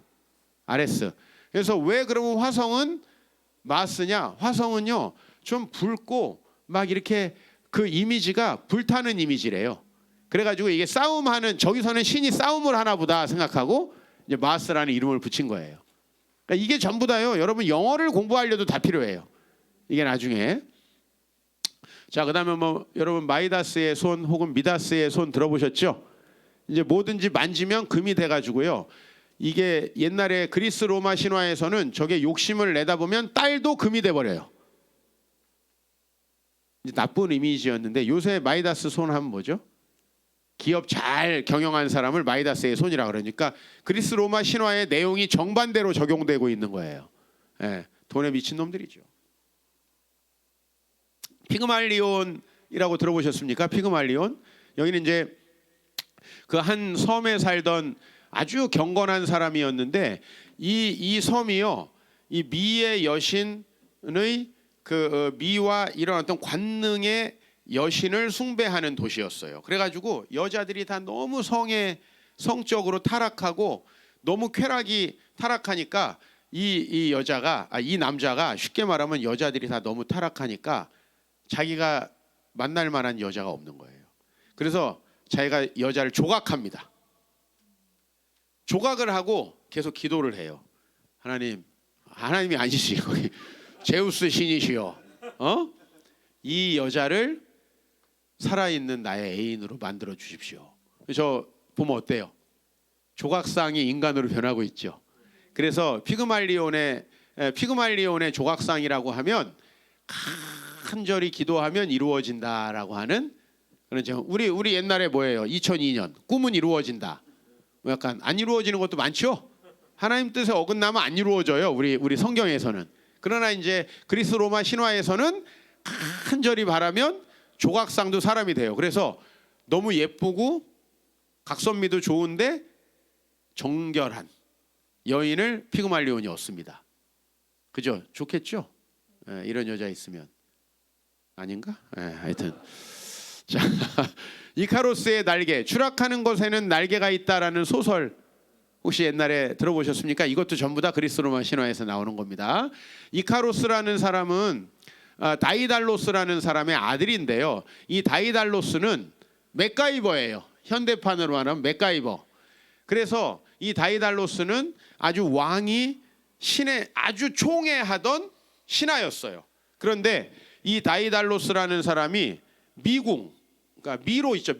그래서 왜 그러면 화성은 마스냐? 화성은요 좀 붉고 막 이렇게 그 이미지가 불타는 이미지래요. 그래가지고 이게 싸움하는 저기서는 신이 싸움을 하나 보다 생각하고 이제 마스라는 이름을 붙인 거예요. 그러니까 이게 전부 다요. 여러분 영어를 공부하려도 다 필요해요. 이게 나중에. 자, 그다음에 뭐 여러분 마이다스의 손 혹은 미다스의 손 들어보셨죠? 이제 뭐든지 만지면 금이 돼가지고요. 이게 옛날에 그리스 로마 신화에서는 저게 욕심을 내다 보면 딸도 금이 돼버려요. 이제 나쁜 이미지였는데 요새 마이다스 손 하면 뭐죠? 기업 잘 경영한 사람을 마이다스의 손이라 그러니까 그리스 로마 신화의 내용이 정반대로 적용되고 있는 거예요. 돈에 미친 놈들이죠. 피그말리온이라고 들어보셨습니까? 피그말리온. 여기는 이제 그 한 섬에 살던 아주 경건한 사람이었는데 이 섬이요, 이 미의 여신의 그 미와 이런 어떤 관능의 여신을 숭배하는 도시였어요. 그래가지고 여자들이 다 너무 성적으로 타락하고 너무 쾌락이 타락하니까 이 남자가 쉽게 말하면 여자들이 다 너무 타락하니까 자기가 만날 만한 여자가 없는 거예요. 그래서 자기가 여자를 조각합니다. 조각을 하고 계속 기도를 해요. 하나님이 아니시고 제우스 신이시여, 이 여자를 살아있는 나의 애인으로 만들어 주십시오. 저 보면 어때요? 조각상이 인간으로 변하고 있죠. 그래서 피그말리온의 조각상이라고 하면 간절히 기도하면 이루어진다라고 하는 그런, 우리 옛날에 뭐예요? 2002년 꿈은 이루어진다. 약간 안 이루어지는 것도 많죠. 하나님 뜻에 어긋나면 안 이루어져요. 우리 성경에서는. 그러나 이제 그리스 로마 신화에서는 간절히 바라면 조각상도 사람이 돼요. 그래서 너무 예쁘고 각선미도 좋은데 정결한 여인을 피그말리온이 얻습니다. 그죠? 좋겠죠? 이런 여자 있으면. 아닌가? 하여튼 자, 이카로스의 날개, 추락하는 것에는 날개가 있다라는 소설 혹시 옛날에 들어보셨습니까? 이것도 전부 다 그리스 로마 신화에서 나오는 겁니다. 이카로스라는 사람은 다이달로스라는 사람의 아들인데요. 이 다이달로스는 맥가이버예요. 현대판으로 말하면 맥가이버. 그래서 이 다이달로스는 아주 왕이 아주 총애하던 신하였어요. 그런데 이 다이달로스라는 사람이 그러니까 미로 있죠.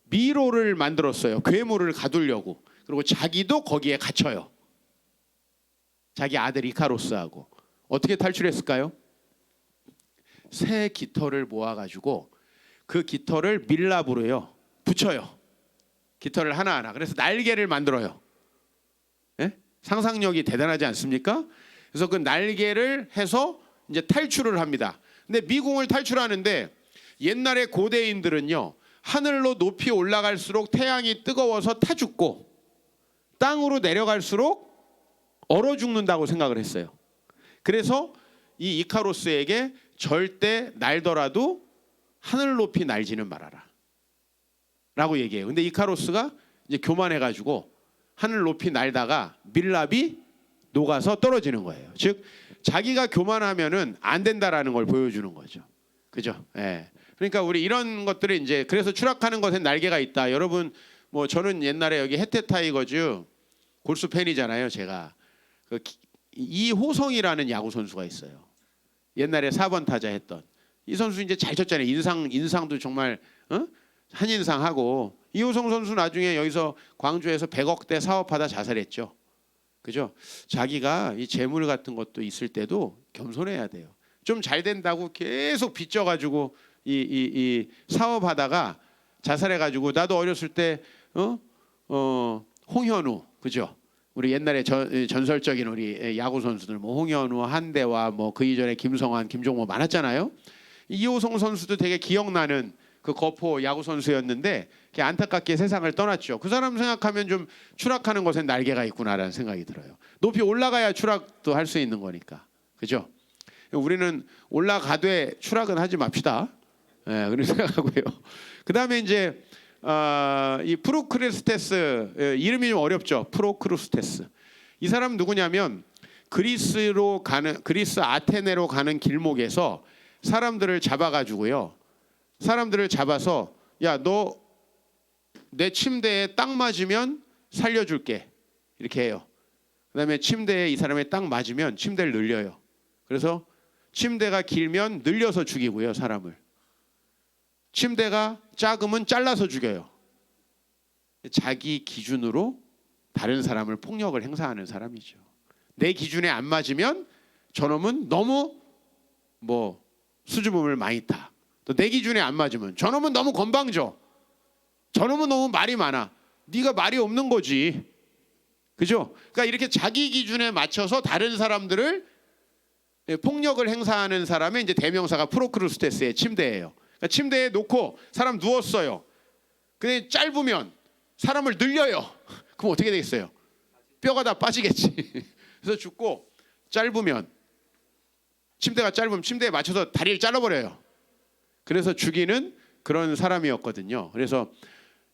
미로를 만들었어요. 괴물을 가두려고. 그리고 자기도 거기에 갇혀요. 자기 아들 이카로스하고. 어떻게 탈출했을까요? 새 깃털을 모아가지고 그 깃털을 밀랍으로요 붙여요. 깃털을 하나하나. 그래서 날개를 만들어요. 예? 상상력이 대단하지 않습니까? 그래서 그 날개를 해서 이제 탈출을 합니다. 근데 미궁을 탈출하는데 옛날에 고대인들은요 하늘로 높이 올라갈수록 태양이 뜨거워서 타 죽고 땅으로 내려갈수록 얼어 죽는다고 생각을 했어요. 그래서 이 이카로스에게 절대 날더라도 하늘 높이 날지는 말아라 라고 얘기해요. 근데 이카로스가 이제 교만해가지고 하늘 높이 날다가 밀랍이 녹아서 떨어지는 거예요. 즉 자기가 교만하면은 안 된다라는 걸 보여주는 거죠. 그죠? 예. 그러니까 우리 이런 것들이 이제 그래서 추락하는 것엔 날개가 있다. 여러분 뭐 저는 옛날에 여기 해태 타이거즈 골수 팬이잖아요. 제가 이호성이라는 야구 선수가 있어요. 옛날에 4번 타자 했던 이 선수 이제 잘 쳤잖아요. 인상도 정말 한인상하고 이호성 선수 나중에 여기서 광주에서 100억대 사업하다 자살했죠. 그죠? 자기가 이 재물 같은 것도 있을 때도 겸손해야 돼요. 좀 잘 된다고 계속 빚져가지고 이 사업하다가 자살해가지고 나도 어렸을 때 홍현우 그죠? 우리 옛날에 전설적인 우리 야구 선수들 뭐 홍현우, 한대와 뭐 그 이전에 김성환, 김종모 많았잖아요. 이호성 선수도 되게 기억나는 그 거포 야구 선수였는데 안타깝게 세상을 떠났죠. 그 사람 생각하면 좀 추락하는 것엔 날개가 있구나라는 생각이 들어요. 높이 올라가야 추락도 할 수 있는 거니까. 그죠? 우리는 올라가되 추락은 하지 맙시다. 그렇게 생각하고요. 그다음에 이제 이 프로크루스테스 이름이 좀 어렵죠. 프로크루스테스. 이 사람 누구냐면 그리스 아테네로 가는 길목에서 사람들을 잡아가지고요. 사람들을 잡아서 야, 너 내 침대에 딱 맞으면 살려줄게 이렇게 해요. 그다음에 침대에 이 사람이 딱 맞으면 침대를 늘려요. 그래서 침대가 길면 늘려서 죽이고요. 사람을. 침대가 작으면 잘라서 죽여요. 자기 기준으로 다른 사람을 폭력을 행사하는 사람이죠. 내 기준에 안 맞으면 저놈은 너무 뭐 수줍음을 많이 타. 또 내 기준에 안 맞으면 저놈은 너무 건방져. 저놈은 너무 말이 많아. 네가 말이 없는 거지. 그죠? 그러니까 이렇게 자기 기준에 맞춰서 다른 사람들을 폭력을 행사하는 사람의 이제 대명사가 프로크루스테스의 침대예요. 그러니까 침대에 놓고 사람 누웠어요. 근데 짧으면 사람을 늘려요. 그럼 어떻게 되겠어요? 뼈가 다 빠지겠지. 그래서 죽고 짧으면 침대가 짧으면 침대에 맞춰서 다리를 잘라버려요. 그래서 죽이는 그런 사람이었거든요. 그래서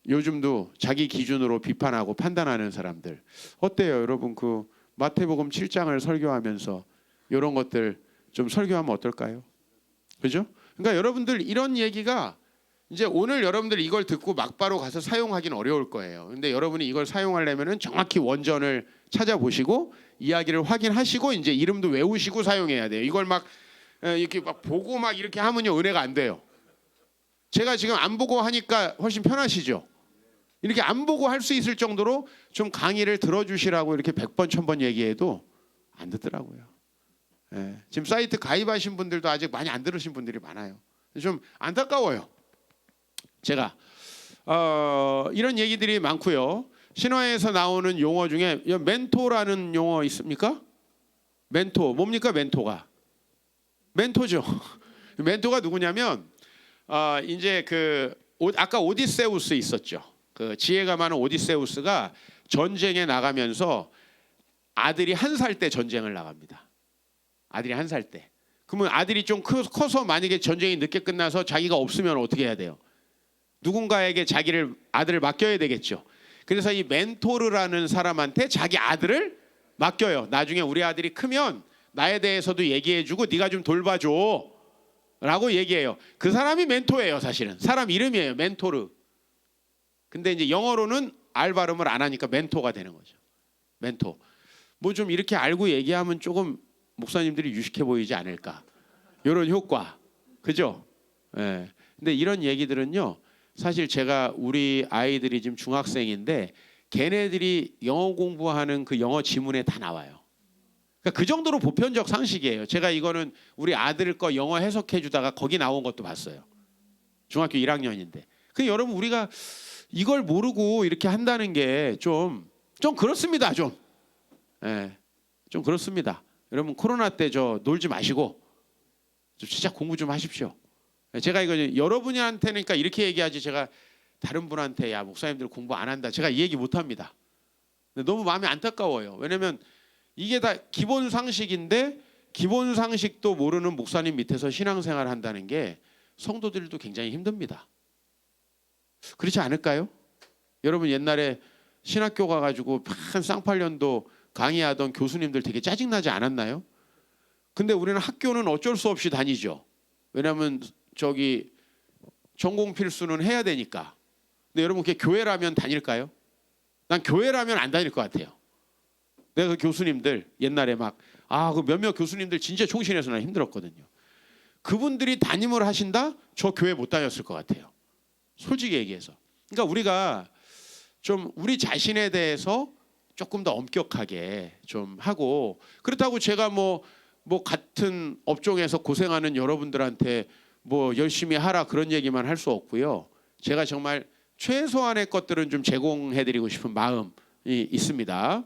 요즘도 자기 기준으로 비판하고 판단하는 사람들 어때요, 여러분? 그 마태복음 7장을 설교하면서 이런 것들 좀 설교하면 어떨까요? 그죠? 그러니까 여러분들 이런 얘기가 이제 오늘 여러분들 이걸 듣고 막바로 가서 사용하기는 어려울 거예요. 근데 여러분이 이걸 사용하려면은 정확히 원전을 찾아보시고 이야기를 확인하시고 이제 이름도 외우시고 사용해야 돼요. 이걸 막 이렇게 막 보고 막 이렇게 하면요 은혜가 안 돼요. 제가 지금 안 보고 하니까 훨씬 편하시죠? 이렇게 안 보고 할 수 있을 정도로 좀 강의를 들어주시라고 이렇게 100번 1000번 얘기해도 안 듣더라고요. 예, 지금 사이트 가입하신 분들도 아직 많이 안 들으신 분들이 많아요. 좀 안타까워요. 제가 이런 얘기들이 많고요. 신화에서 나오는 용어 중에 멘토라는 용어 있습니까? 멘토 뭡니까? 멘토죠. 멘토가 누구냐면 이제 그 아까 오디세우스 있었죠. 그 지혜가 많은 오디세우스가 전쟁에 나가면서 아들이 1살 때 전쟁을 나갑니다. 아들이 1살 때. 그러면 아들이 좀 커서 만약에 전쟁이 늦게 끝나서 자기가 없으면 어떻게 해야 돼요? 누군가에게 자기를 아들을 맡겨야 되겠죠. 그래서 이 멘토르라는 사람한테 자기 아들을 맡겨요. 나중에 우리 아들이 크면 나에 대해서도 얘기해주고 네가 좀 돌봐줘 라고 얘기해요. 그 사람이 멘토예요. 사실은 사람 이름이에요. 멘토르. 근데 이제 영어로는 R 발음을 안 하니까 멘토가 되는 거죠. 멘토. 뭐 좀 이렇게 알고 얘기하면 조금 목사님들이 유식해 보이지 않을까. 이런 효과. 그죠? 예. 근데 이런 얘기들은요. 사실 제가 우리 아이들이 지금 중학생인데 걔네들이 영어 공부하는 그 영어 지문에 다 나와요. 그러니까 그 정도로 보편적 상식이에요. 제가 이거는 우리 아들 거 영어 해석해 주다가 거기 나온 것도 봤어요. 중학교 1학년인데. 그 여러분 우리가 이걸 모르고 이렇게 한다는 게 좀 그렇습니다. 좀. 예. 좀 그렇습니다. 여러분 코로나 때 저 놀지 마시고 좀 진짜 공부 좀 하십시오. 제가 이거 여러분한테는 그러니까 이렇게 얘기하지 제가 다른 분한테 야 목사님들 공부 안 한다 제가 이 얘기 못 합니다. 너무 마음이 안타까워요. 왜냐면 이게 다 기본 상식인데 기본 상식도 모르는 목사님 밑에서 신앙생활 한다는 게 성도들도 굉장히 힘듭니다. 그렇지 않을까요? 여러분 옛날에 신학교 가가지고 한 쌍팔년도 강의하던 교수님들 되게 짜증나지 않았나요? 근데 우리는 학교는 어쩔 수 없이 다니죠. 왜냐하면 저기 전공 필수는 해야 되니까. 근데 여러분 그게 교회라면 다닐까요? 난 교회라면 안 다닐 것 같아요. 내가 그 교수님들 옛날에 막 그 몇몇 교수님들 진짜 총신에서 나 힘들었거든요. 그분들이 담임을 하신다? 저 교회 못 다녔을 것 같아요. 솔직히 얘기해서. 그러니까 우리가 좀 우리 자신에 대해서 조금 더 엄격하게 좀 하고 그렇다고 제가 뭐 같은 업종에서 고생하는 여러분들한테 뭐 열심히 하라 그런 얘기만 할 수 없고요. 제가 정말 최소한의 것들은 좀 제공해드리고 싶은 마음이 있습니다.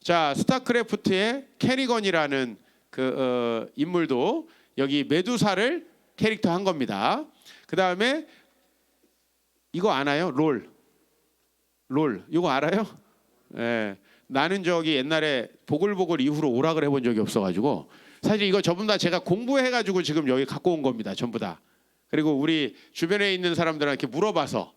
자, 스타크래프트의 캐리건이라는 그 인물도 여기 메두사를 캐릭터 한 겁니다. 그 다음에 이거 아나요? 롤 이거 알아요? 예. 나는 저기 옛날에 보글보글 이후로 오락을 해본 적이 없어가지고 사실 이거 전부 다 제가 공부해가지고 지금 여기 갖고 온 겁니다. 전부 다. 그리고 우리 주변에 있는 사람들한테 물어봐서.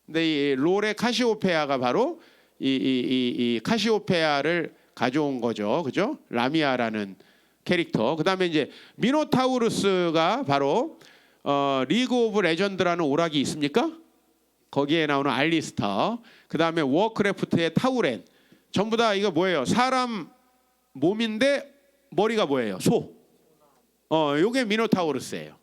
근데 이 롤의 카시오페아가 바로 이 카시오페아를 가져온 거죠. 그죠? 라미아라는 캐릭터. 그다음에 이제 미노타우루스가 바로 리그 오브 레전드라는 오락이 있습니까? 거기에 나오는 알리스터. 그다음에 워크래프트의 타우렌. 전부 다 이거 뭐예요? 사람 몸인데 머리가 뭐예요? 소. 요게 미노타우루스예요.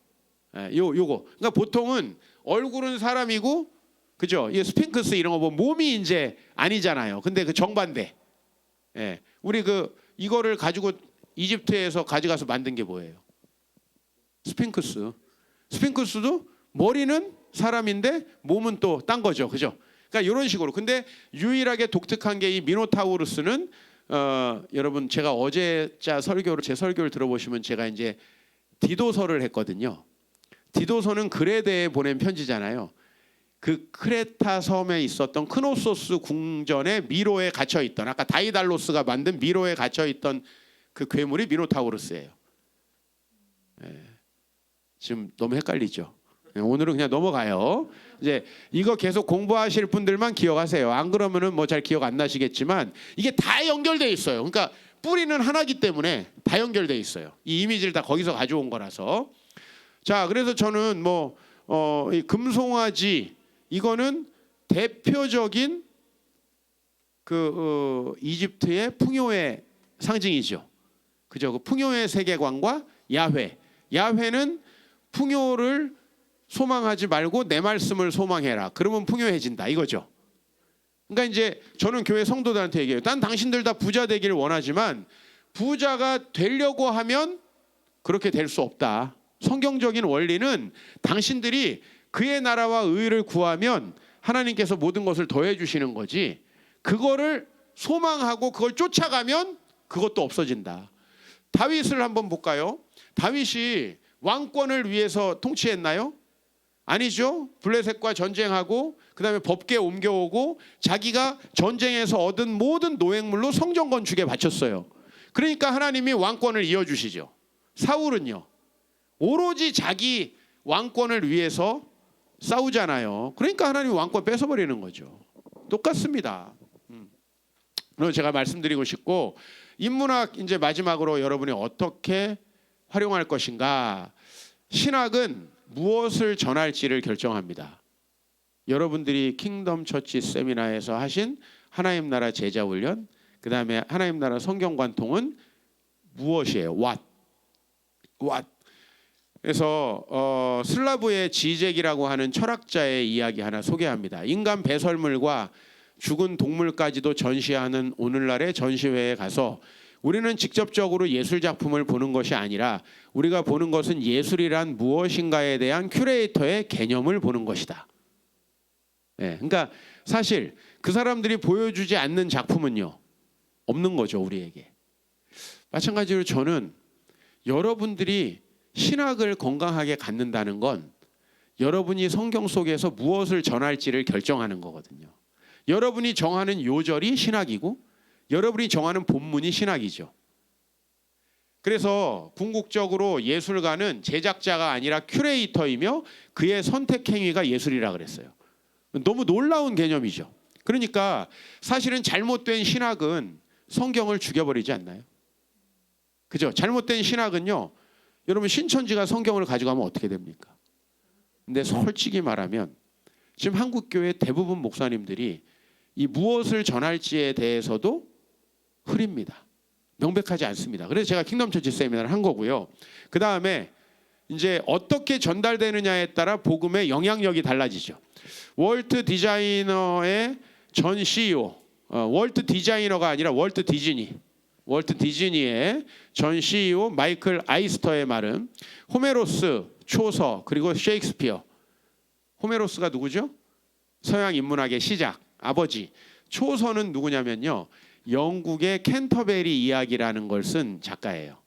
요거. 그러니까 보통은 얼굴은 사람이고 그죠? 이 스핑크스 이런 거 보면 몸이 이제 아니잖아요. 근데 그 정반대. 예. 우리 그 이거를 가지고 이집트에서 가져가서 만든 게 뭐예요? 스핑크스. 스핑크스도 머리는 사람인데 몸은 또 딴 거죠. 그죠? 그러니까 이런 식으로. 근데 유일하게 독특한 게 이 미노타우루스는 여러분 제가 어제 제 설교를 들어보시면 제가 이제 디도서를 했거든요. 디도서는 그레데에 보낸 편지잖아요. 그 크레타 섬에 있었던 크노소스 궁전의 미로에 갇혀 있던 아까 다이달로스가 만든 미로에 갇혀 있던 그 괴물이 미노타우루스예요. 지금 너무 헷갈리죠. 오늘은 그냥 넘어가요. 이제 이거 계속 공부하실 분들만 기억하세요. 안 그러면은 뭐 잘 기억 안 나시겠지만 이게 다 연결돼 있어요. 그러니까 뿌리는 하나기 때문에 다 연결돼 있어요. 이 이미지를 다 거기서 가져온 거라서. 자, 그래서 저는 이 금송아지 이거는 대표적인 이집트의 풍요의 상징이죠. 그죠? 그 풍요의 세계관과 야훼. 야훼는 풍요를 소망하지 말고 내 말씀을 소망해라. 그러면 풍요해진다. 이거죠. 그러니까 이제 저는 교회 성도들한테 얘기해요. 난 당신들 다 부자 되기를 원하지만 부자가 되려고 하면 그렇게 될 수 없다. 성경적인 원리는 당신들이 그의 나라와 의를 구하면 하나님께서 모든 것을 더해 주시는 거지. 그거를 소망하고 그걸 쫓아가면 그것도 없어진다. 다윗을 한번 볼까요? 다윗이 왕권을 위해서 통치했나요? 아니죠. 블레셋과 전쟁하고 그다음에 법궤 옮겨오고 자기가 전쟁에서 얻은 모든 노획물로 성전 건축에 바쳤어요. 그러니까 하나님이 왕권을 이어주시죠. 사울은요. 오로지 자기 왕권을 위해서 싸우잖아요. 그러니까 하나님이 왕권 뺏어버리는 거죠. 똑같습니다. 그래서 제가 말씀드리고 싶고 인문학 이제 마지막으로 여러분이 어떻게 활용할 것인가. 신학은 무엇을 전할지를 결정합니다. 여러분들이 킹덤 처치 세미나에서 하신 하나님 나라 제자 훈련, 그 다음에 하나님 나라 성경 관통은 무엇이에요? What? 그래서 슬라브의 지젝이라고 하는 철학자의 이야기 하나 소개합니다. 인간 배설물과 죽은 동물까지도 전시하는 오늘날의 전시회에 가서 우리는 직접적으로 예술 작품을 보는 것이 아니라 우리가 보는 것은 예술이란 무엇인가에 대한 큐레이터의 개념을 보는 것이다. 네, 그러니까 사실 그 사람들이 보여주지 않는 작품은요 없는 거죠. 우리에게. 마찬가지로 저는 여러분들이 신학을 건강하게 갖는다는 건 여러분이 성경 속에서 무엇을 전할지를 결정하는 거거든요. 여러분이 정하는 요절이 신학이고 여러분이 정하는 본문이 신학이죠. 그래서 궁극적으로 예술가는 제작자가 아니라 큐레이터이며 그의 선택 행위가 예술이라 그랬어요. 너무 놀라운 개념이죠. 그러니까 사실은 잘못된 신학은 성경을 죽여버리지 않나요? 그죠? 잘못된 신학은요. 여러분 신천지가 성경을 가져가면 어떻게 됩니까? 근데 솔직히 말하면 지금 한국교회 대부분 목사님들이 이 무엇을 전할지에 대해서도 흐립니다. 명백하지 않습니다. 그래서 제가 킹덤 처치 세미나를 한 거고요. 그 다음에 이제 어떻게 전달되느냐에 따라 복음의 영향력이 달라지죠. 월트 디자이너의 전 CEO, 월트 디자이너가 아니라 월트 디즈니의 전 CEO 마이클 아이스터의 말은 호메로스, 초서 그리고 셰익스피어. 호메로스가 누구죠? 서양 인문학의 시작, 아버지. 초서는 누구냐면요. 영국의 캔터베리 이야기라는 걸 쓴 작가예요.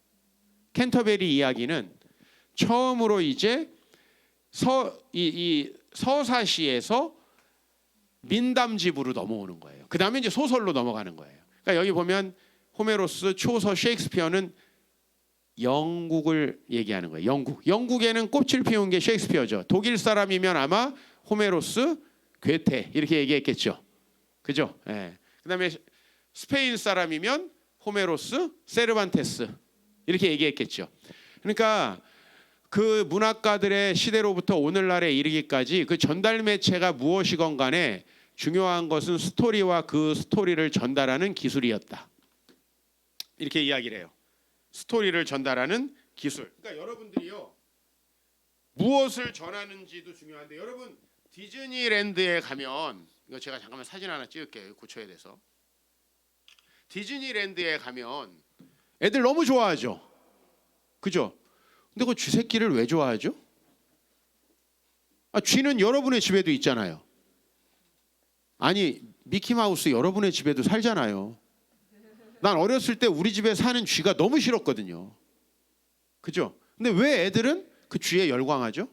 캔터베리 이야기는 처음으로 이제 서사시에서 민담집으로 넘어오는 거예요. 그 다음에 이제 소설로 넘어가는 거예요. 그러니까 여기 보면 호메로스, 초서, 셰익스피어는 영국을 얘기하는 거예요. 영국에는 꽃을 피운 게 셰익스피어죠. 독일 사람이면 아마 호메로스, 괴테 이렇게 얘기했겠죠. 그죠? 예. 그다음에 스페인 사람이면 호메로스, 세르반테스 이렇게 얘기했겠죠. 그러니까 그 문학가들의 시대로부터 오늘날에 이르기까지 그 전달 매체가 무엇이건 간에 중요한 것은 스토리와 그 스토리를 전달하는 기술이었다. 이렇게 이야기를 해요. 스토리를 전달하는 기술. 그러니까 여러분들이요. 무엇을 전하는지도 중요한데 여러분 디즈니랜드에 가면 이거 제가 잠깐만 사진 하나 찍을게요. 고쳐야 돼서. 디즈니랜드에 가면 애들 너무 좋아하죠. 그죠? 근데 그 쥐새끼를 왜 좋아하죠? 쥐는 여러분의 집에도 있잖아요. 아니 미키마우스 여러분의 집에도 살잖아요. 난 어렸을 때 우리 집에 사는 쥐가 너무 싫었거든요. 그죠? 근데 왜 애들은 그 쥐에 열광하죠?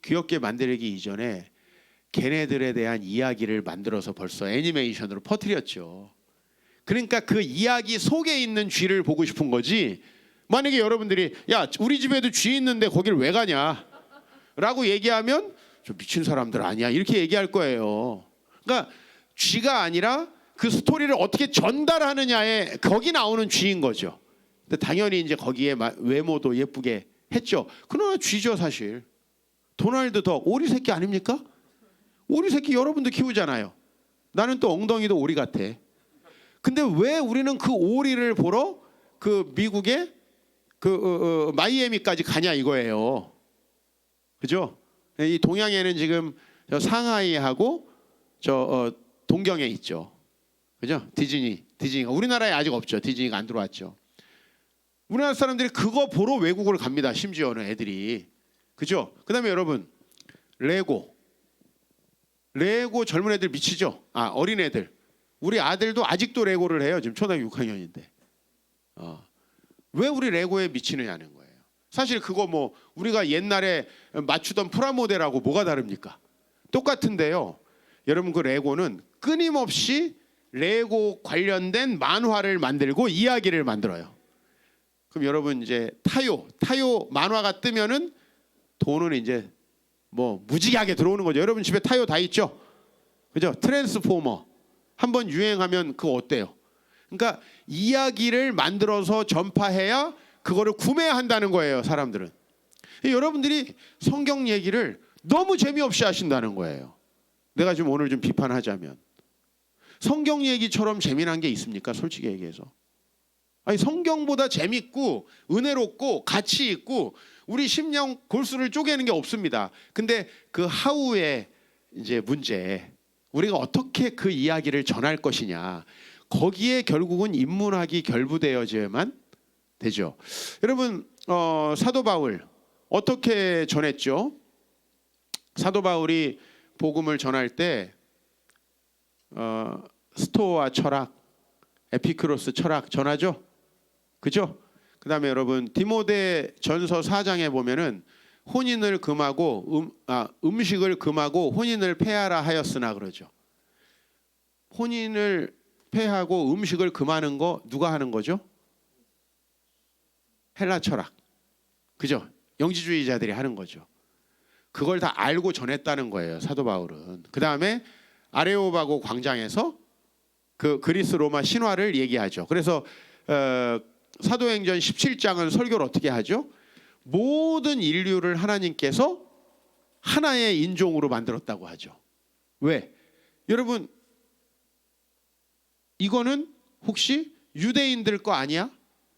귀엽게 만들기 이전에 걔네들에 대한 이야기를 만들어서 벌써 애니메이션으로 퍼뜨렸죠. 그러니까 그 이야기 속에 있는 쥐를 보고 싶은 거지. 만약에 여러분들이 야 우리 집에도 쥐 있는데 거길 왜 가냐? 라고 얘기하면 저 미친 사람들 아니야 이렇게 얘기할 거예요. 그러니까 쥐가 아니라 그 스토리를 어떻게 전달하느냐에 거기 나오는 쥐인 거죠. 근데 당연히 이제 거기에 외모도 예쁘게 했죠. 그러나 쥐죠 사실. 도널드 덕 오리 새끼 아닙니까? 오리 새끼 여러분도 키우잖아요. 나는 또 엉덩이도 오리 같아. 근데 왜 우리는 그 오리를 보러 그 미국의 그 마이애미까지 가냐 이거예요. 그죠? 이 동양에는 지금 저 상하이하고 저 동경에 있죠. 그죠? 디즈니가 우리나라에 아직 없죠. 디즈니가 안 들어왔죠. 우리나라 사람들이 그거 보러 외국을 갑니다. 심지어는 애들이. 그죠? 그다음에 여러분 레고 젊은 애들 미치죠? 어린 애들. 우리 아들도 아직도 레고를 해요. 지금 초등학교 6학년인데. 왜 우리 레고에 미치느냐는 거예요. 사실 그거 뭐 우리가 옛날에 맞추던 프라모델하고 뭐가 다릅니까? 똑같은데요. 여러분 그 레고는 끊임없이 레고 관련된 만화를 만들고 이야기를 만들어요. 그럼 여러분 이제 타요 만화가 뜨면은 돈은 이제 뭐 무지하게 들어오는 거죠. 여러분 집에 타요 다 있죠? 그죠? 트랜스포머 한번 유행하면 그거 어때요? 그러니까 이야기를 만들어서 전파해야 그거를 구매한다는 거예요. 사람들은. 여러분들이 성경 얘기를 너무 재미없이 하신다는 거예요. 내가 지금 오늘 좀 비판하자면 성경 얘기처럼 재미난 게 있습니까? 솔직히 얘기해서. 아니 성경보다 재밌고 은혜롭고 가치 있고 우리 심령 골수를 쪼개는 게 없습니다. 근데 그 하우의 이제 문제, 우리가 어떻게 그 이야기를 전할 것이냐, 거기에 결국은 인문학이 결부되어져야만 되죠. 여러분 사도 바울 어떻게 전했죠? 사도 바울이 복음을 전할 때 스토아 철학, 에피크로스 철학 전하죠. 그죠? 그 다음에 여러분 디모데 전서 4장에 보면은 혼인을 금하고 음식을 금하고 혼인을 폐하라 하였으나 그러죠. 혼인을 폐하고 음식을 금하는 거 누가 하는 거죠? 헬라 철학. 그죠? 영지주의자들이 하는 거죠. 그걸 다 알고 전했다는 거예요. 사도 바울은. 그 다음에 아레오바고 광장에서 그 그리스 로마 신화를 얘기하죠. 그래서 사도행전 17장은 설교를 어떻게 하죠? 모든 인류를 하나님께서 하나의 인종으로 만들었다고 하죠. 왜? 여러분 이거는 혹시 유대인들 거 아니야?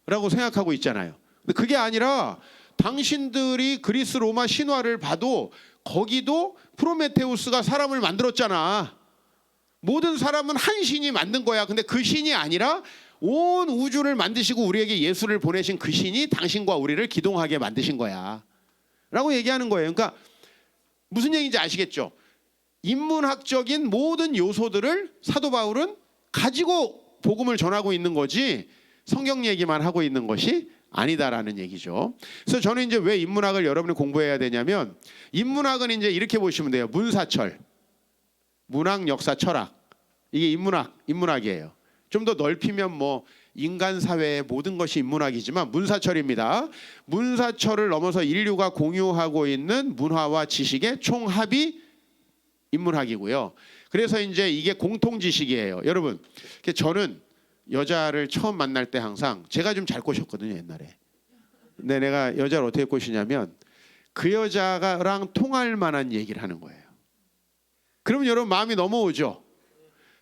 라고 생각하고 있잖아요. 근데 그게 아니라 당신들이 그리스 로마 신화를 봐도 거기도 프로메테우스가 사람을 만들었잖아. 모든 사람은 한 신이 만든 거야. 근데 그 신이 아니라 온 우주를 만드시고 우리에게 예수를 보내신 그 신이 당신과 우리를 기동하게 만드신 거야 라고 얘기하는 거예요. 그러니까 무슨 얘기인지 아시겠죠? 인문학적인 모든 요소들을 사도 바울은 가지고 복음을 전하고 있는 거지 성경 얘기만 하고 있는 것이 아니다라는 얘기죠. 그래서 저는 이제 왜 인문학을 여러분이 공부해야 되냐면 인문학은 이제 이렇게 보시면 돼요. 문사철, 문학, 역사, 철학, 이게 인문학이에요. 좀 더 넓히면 뭐 인간 사회의 모든 것이 인문학이지만 문사철입니다. 문사철을 넘어서 인류가 공유하고 있는 문화와 지식의 총합이 인문학이고요. 그래서 이제 이게 공통 지식이에요. 여러분, 저는 여자를 처음 만날 때 항상 제가 좀 잘 꼬셨거든요 옛날에. 근데 내가 여자를 어떻게 꼬시냐면 그 여자랑 통할 만한 얘기를 하는 거예요. 그러면 여러분 마음이 넘어오죠.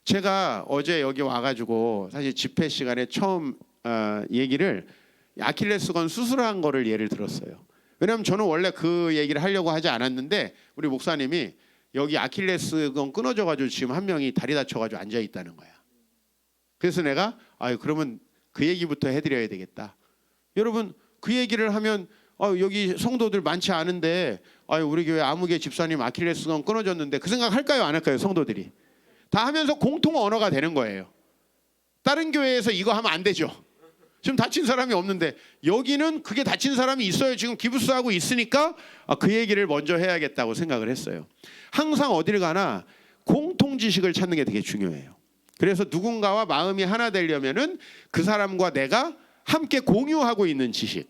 제가 어제 여기 와가지고 사실 집회 시간에 처음 얘기를 아킬레스건 수술한 거를 예를 들었어요. 왜냐하면 저는 원래 그 얘기를 하려고 하지 않았는데 우리 목사님이 여기 아킬레스건 끊어져가지고 지금 한 명이 다리 다쳐가지고 앉아 있다는 거야. 그래서 내가 그러면 그 얘기부터 해드려야 되겠다. 여러분 그 얘기를 하면 여기 성도들 많지 않은데 우리 교회 아무개 집사님 아킬레스건 끊어졌는데 그 생각 할까요 안 할까요? 성도들이 다 하면서 공통 언어가 되는 거예요. 다른 교회에서 이거 하면 안 되죠. 지금 다친 사람이 없는데 여기는 그게 다친 사람이 있어요. 지금 기부스하고 있으니까 그 얘기를 먼저 해야겠다고 생각을 했어요. 항상 어딜 가나 공통 지식을 찾는 게 되게 중요해요. 그래서 누군가와 마음이 하나 되려면은 그 사람과 내가 함께 공유하고 있는 지식.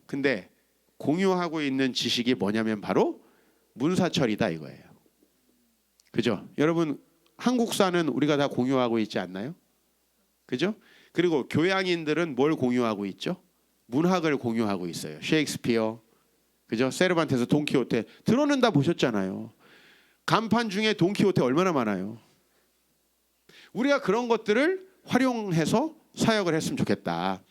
근데 공유하고 있는 지식이 뭐냐면 바로 문사철이다 이거예요. 그죠? 여러분 한국사는 우리가 다 공유하고 있지 않나요? 그죠? 그리고 교양인들은 뭘 공유하고 있죠? 문학을 공유하고 있어요. 셰익스피어, 그죠? 세르반테스, 돈키호테 들어는 다 보셨잖아요. 간판 중에 돈키호테 얼마나 많아요. 우리가 그런 것들을 활용해서 사역을 했으면 좋겠다.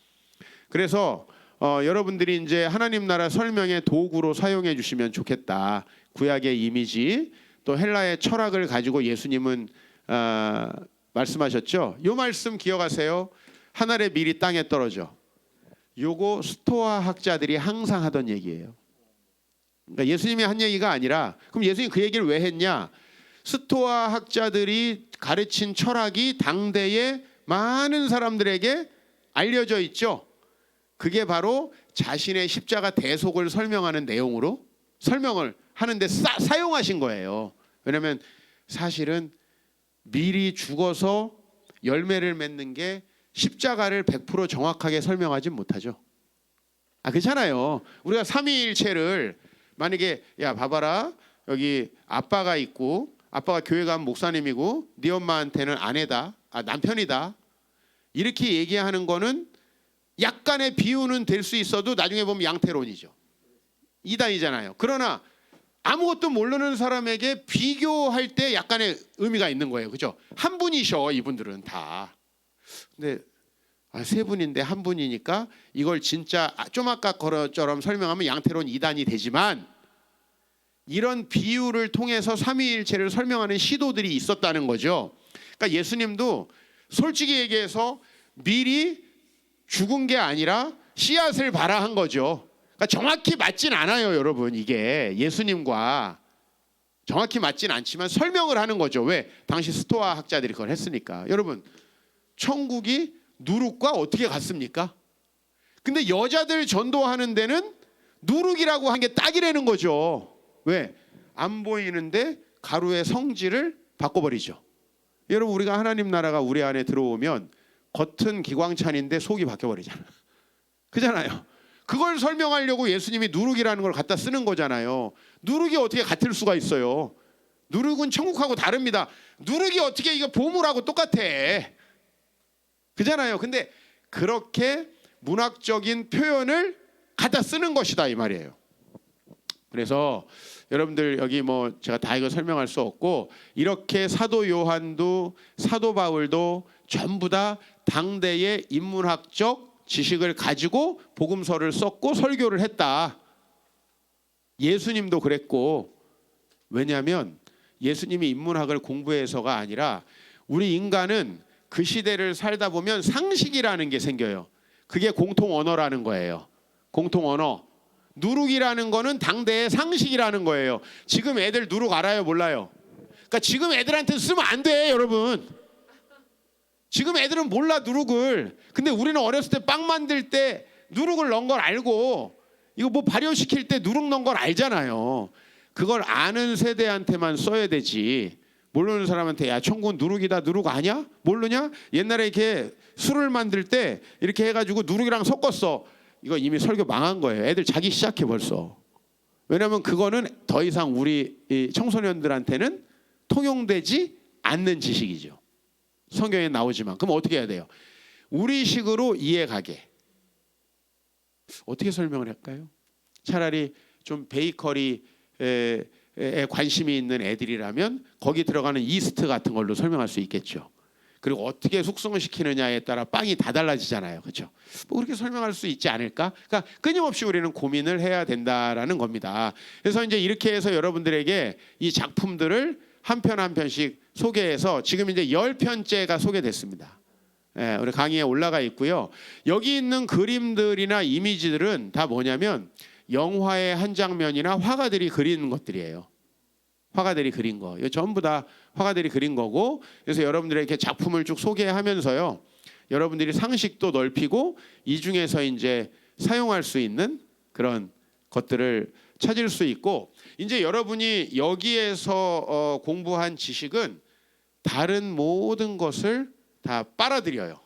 그래서 여러분들이 이제 하나님 나라 설명의 도구로 사용해 주시면 좋겠다. 구약의 이미지 또 헬라의 철학을 가지고 예수님은 말씀하셨죠. 요 말씀 기억하세요. 하늘의 밀이 땅에 떨어져. 요거 스토아 학자들이 항상 하던 얘기예요. 그러니까 예수님이 한 얘기가 아니라 그럼 예수님이 그 얘기를 왜 했냐? 스토아 학자들이 가르친 철학이 당대의 많은 사람들에게 알려져 있죠. 그게 바로 자신의 십자가 대속을 설명하는 내용으로 설명을 하는데 사용하신 거예요. 왜냐하면 사실은 미리 죽어서 열매를 맺는 게 십자가를 100% 정확하게 설명하지 못하죠. 그렇잖아요. 우리가 삼위일체를 만약에 야 봐봐라 여기 아빠가 있고 아빠가 교회 가면 목사님이고 네 엄마한테는 아내다, 남편이다 이렇게 얘기하는 거는 약간의 비유는 될 수 있어도 나중에 보면 양태론이죠. 이단이잖아요. 그러나 아무것도 모르는 사람에게 비교할 때 약간의 의미가 있는 거예요. 그죠? 한 분이셔 이분들은 다. 근데 세 분인데 한 분이니까 이걸 진짜 좀 아까 거처럼 설명하면 양태론 이단이 되지만 이런 비유를 통해서 삼위일체를 설명하는 시도들이 있었다는 거죠. 그러니까 예수님도 솔직히 얘기해서 미리 죽은 게 아니라 씨앗을 발화한 거죠. 그러니까 정확히 맞진 않아요, 여러분. 이게 예수님과 정확히 맞진 않지만 설명을 하는 거죠. 왜? 당시 스토아 학자들이 그걸 했으니까. 여러분, 천국이 누룩과 어떻게 같습니까? 근데 여자들 전도하는 데는 누룩이라고 한 게 딱이라는 거죠. 왜? 안 보이는데 가루의 성질을 바꿔버리죠. 여러분 우리가 하나님 나라가 우리 안에 들어오면 겉은 기광찬인데 속이 바뀌어버리잖아요. 그잖아요. 그걸 설명하려고 예수님이 누룩이라는 걸 갖다 쓰는 거잖아요. 누룩이 어떻게 같을 수가 있어요. 누룩은 천국하고 다릅니다. 누룩이 어떻게 이거 보물하고 똑같아. 그잖아요. 근데 그렇게 문학적인 표현을 갖다 쓰는 것이다 이 말이에요. 그래서 여러분들 여기 뭐 제가 다 이거 설명할 수 없고 이렇게 사도 요한도 사도 바울도 전부 다 당대의 인문학적 지식을 가지고 복음서를 썼고 설교를 했다. 예수님도 그랬고 왜냐하면 예수님이 인문학을 공부해서가 아니라 우리 인간은 그 시대를 살다 보면 상식이라는 게 생겨요. 그게 공통 언어라는 거예요. 공통 언어. 누룩이라는 거는 당대의 상식이라는 거예요. 지금 애들 누룩 알아요? 몰라요? 그러니까 지금 애들한테 쓰면 안 돼, 여러분. 지금 애들은 몰라 누룩을. 근데 우리는 어렸을 때 빵 만들 때 누룩을 넣은 걸 알고 이거 뭐 발효시킬 때 누룩 넣은 걸 알잖아요. 그걸 아는 세대한테만 써야 되지. 모르는 사람한테 야 천국은 누룩이다 누룩 아냐? 모르냐? 옛날에 이렇게 술을 만들 때 이렇게 해가지고 누룩이랑 섞었어. 이거 이미 설교 망한 거예요. 애들 자기 시작해 벌써. 왜냐하면 그거는 더 이상 우리 청소년들한테는 통용되지 않는 지식이죠. 성경에 나오지만 그럼 어떻게 해야 돼요? 우리식으로 이해가게 어떻게 설명을 할까요? 차라리 좀 베이커리에 관심이 있는 애들이라면 거기 들어가는 이스트 같은 걸로 설명할 수 있겠죠. 그리고 어떻게 숙성을 시키느냐에 따라 빵이 다 달라지잖아요. 그렇죠? 뭐 그렇게 설명할 수 있지 않을까? 그러니까 끊임없이 우리는 고민을 해야 된다라는 겁니다. 그래서 이제 이렇게 해서 여러분들에게 이 작품들을 한 편 한 편씩 소개해서 지금 이제 10편째가 소개됐습니다. 우리 강의에 올라가 있고요. 여기 있는 그림들이나 이미지들은 다 뭐냐면 영화의 한 장면이나 화가들이 그리는 것들이에요. 화가들이 그린 거. 이거 전부 다 화가들이 그린 거고 그래서 여러분들에게 작품을 쭉 소개하면서요. 여러분들이 상식도 넓히고 이 중에서 이제 사용할 수 있는 그런 것들을 찾을 수 있고 이제 여러분이 여기에서 공부한 지식은 다른 모든 것을 다 빨아들여요.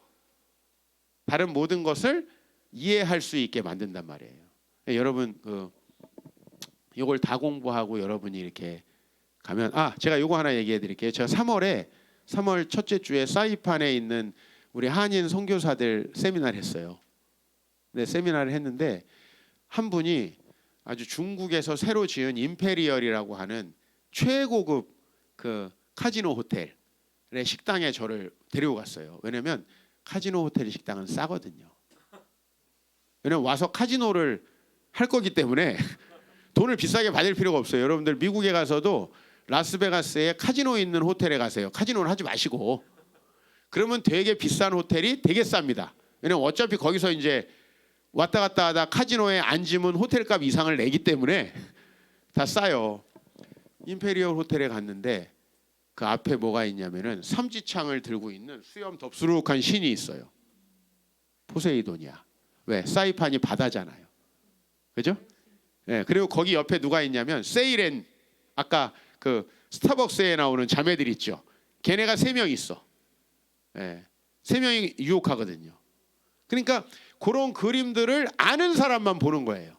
다른 모든 것을 이해할 수 있게 만든단 말이에요. 여러분 이걸 다 공부하고 여러분이 이렇게 가면 제가 요거 하나 얘기해 드릴게요. 제가 3월 첫째 주에 사이판에 있는 우리 한인 선교사들 세미나를 했어요. 네, 세미나를 했는데 한 분이 아주 중국에서 새로 지은 임페리얼이라고 하는 최고급 그 카지노 호텔의 식당에 저를 데리고 갔어요. 왜냐면 카지노 호텔 식당은 싸거든요. 왜냐면 와서 카지노를 할 거기 때문에 돈을 비싸게 받을 필요가 없어요. 여러분들 미국에 가서도 라스베가스에 카지노 있는 호텔에 가세요. 카지노를 하지 마시고. 그러면 되게 비싼 호텔이 되게 쌉니다. 왜냐면 어차피 거기서 이제 왔다 갔다 하다 카지노에 앉으면 호텔값 이상을 내기 때문에 다 싸요. 임페리얼 호텔에 갔는데 그 앞에 뭐가 있냐면은 삼지창을 들고 있는 수염 덥수룩한 신이 있어요. 포세이돈이야. 왜? 사이판이 바다잖아요. 그죠? 네, 그리고 거기 옆에 누가 있냐면 세이렌, 아까 그 스타벅스에 나오는 자매들 있죠. 걔네가 3명 있어. 네, 3명이 유혹하거든요. 그러니까 그런 그림들을 아는 사람만 보는 거예요.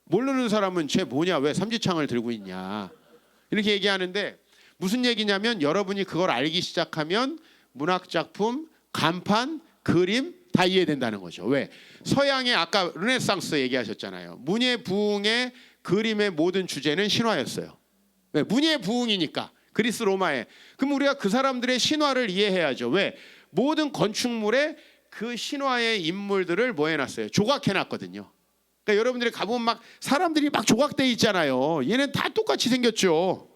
모르는 사람은 쟤 뭐냐, 왜 삼지창을 들고 있냐, 이렇게 얘기하는데 무슨 얘기냐면 여러분이 그걸 알기 시작하면 문학작품, 간판, 그림 다 이해된다는 거죠. 왜? 서양의 아까 르네상스 얘기하셨잖아요. 문예부흥의 그림의 모든 주제는 신화였어요. 왜? 문예부흥이니까. 그리스 로마에. 그럼 우리가 그 사람들의 신화를 이해해야죠. 왜? 모든 건축물에 그 신화의 인물들을 뭐 해놨어요? 조각해놨거든요. 그러니까 여러분들이 가보면 막 사람들이 막 조각돼 있잖아요. 얘는 다 똑같이 생겼죠.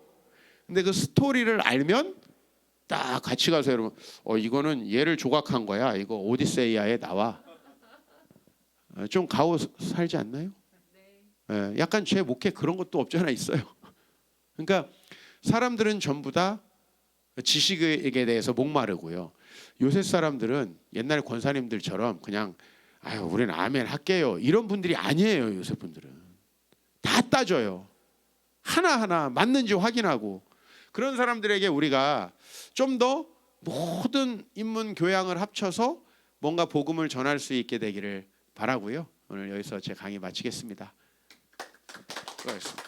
근데 그 스토리를 알면 딱 같이 가서 여러분 이거는 얘를 조각한 거야. 이거 오디세이아에 나와. 좀 가오 살지 않나요? 네. 약간 제 목에 그런 것도 없잖아 있어요. 그러니까 사람들은 전부 다 지식에 대해서 목마르고요. 요새 사람들은 옛날 권사님들처럼 그냥 우리는 아멘 할게요 이런 분들이 아니에요. 요새 분들은 다 따져요. 하나하나 맞는지 확인하고. 그런 사람들에게 우리가 좀 더 모든 인문 교양을 합쳐서 뭔가 복음을 전할 수 있게 되기를 바라고요. 오늘 여기서 제 강의 마치겠습니다. 수고하셨습니다.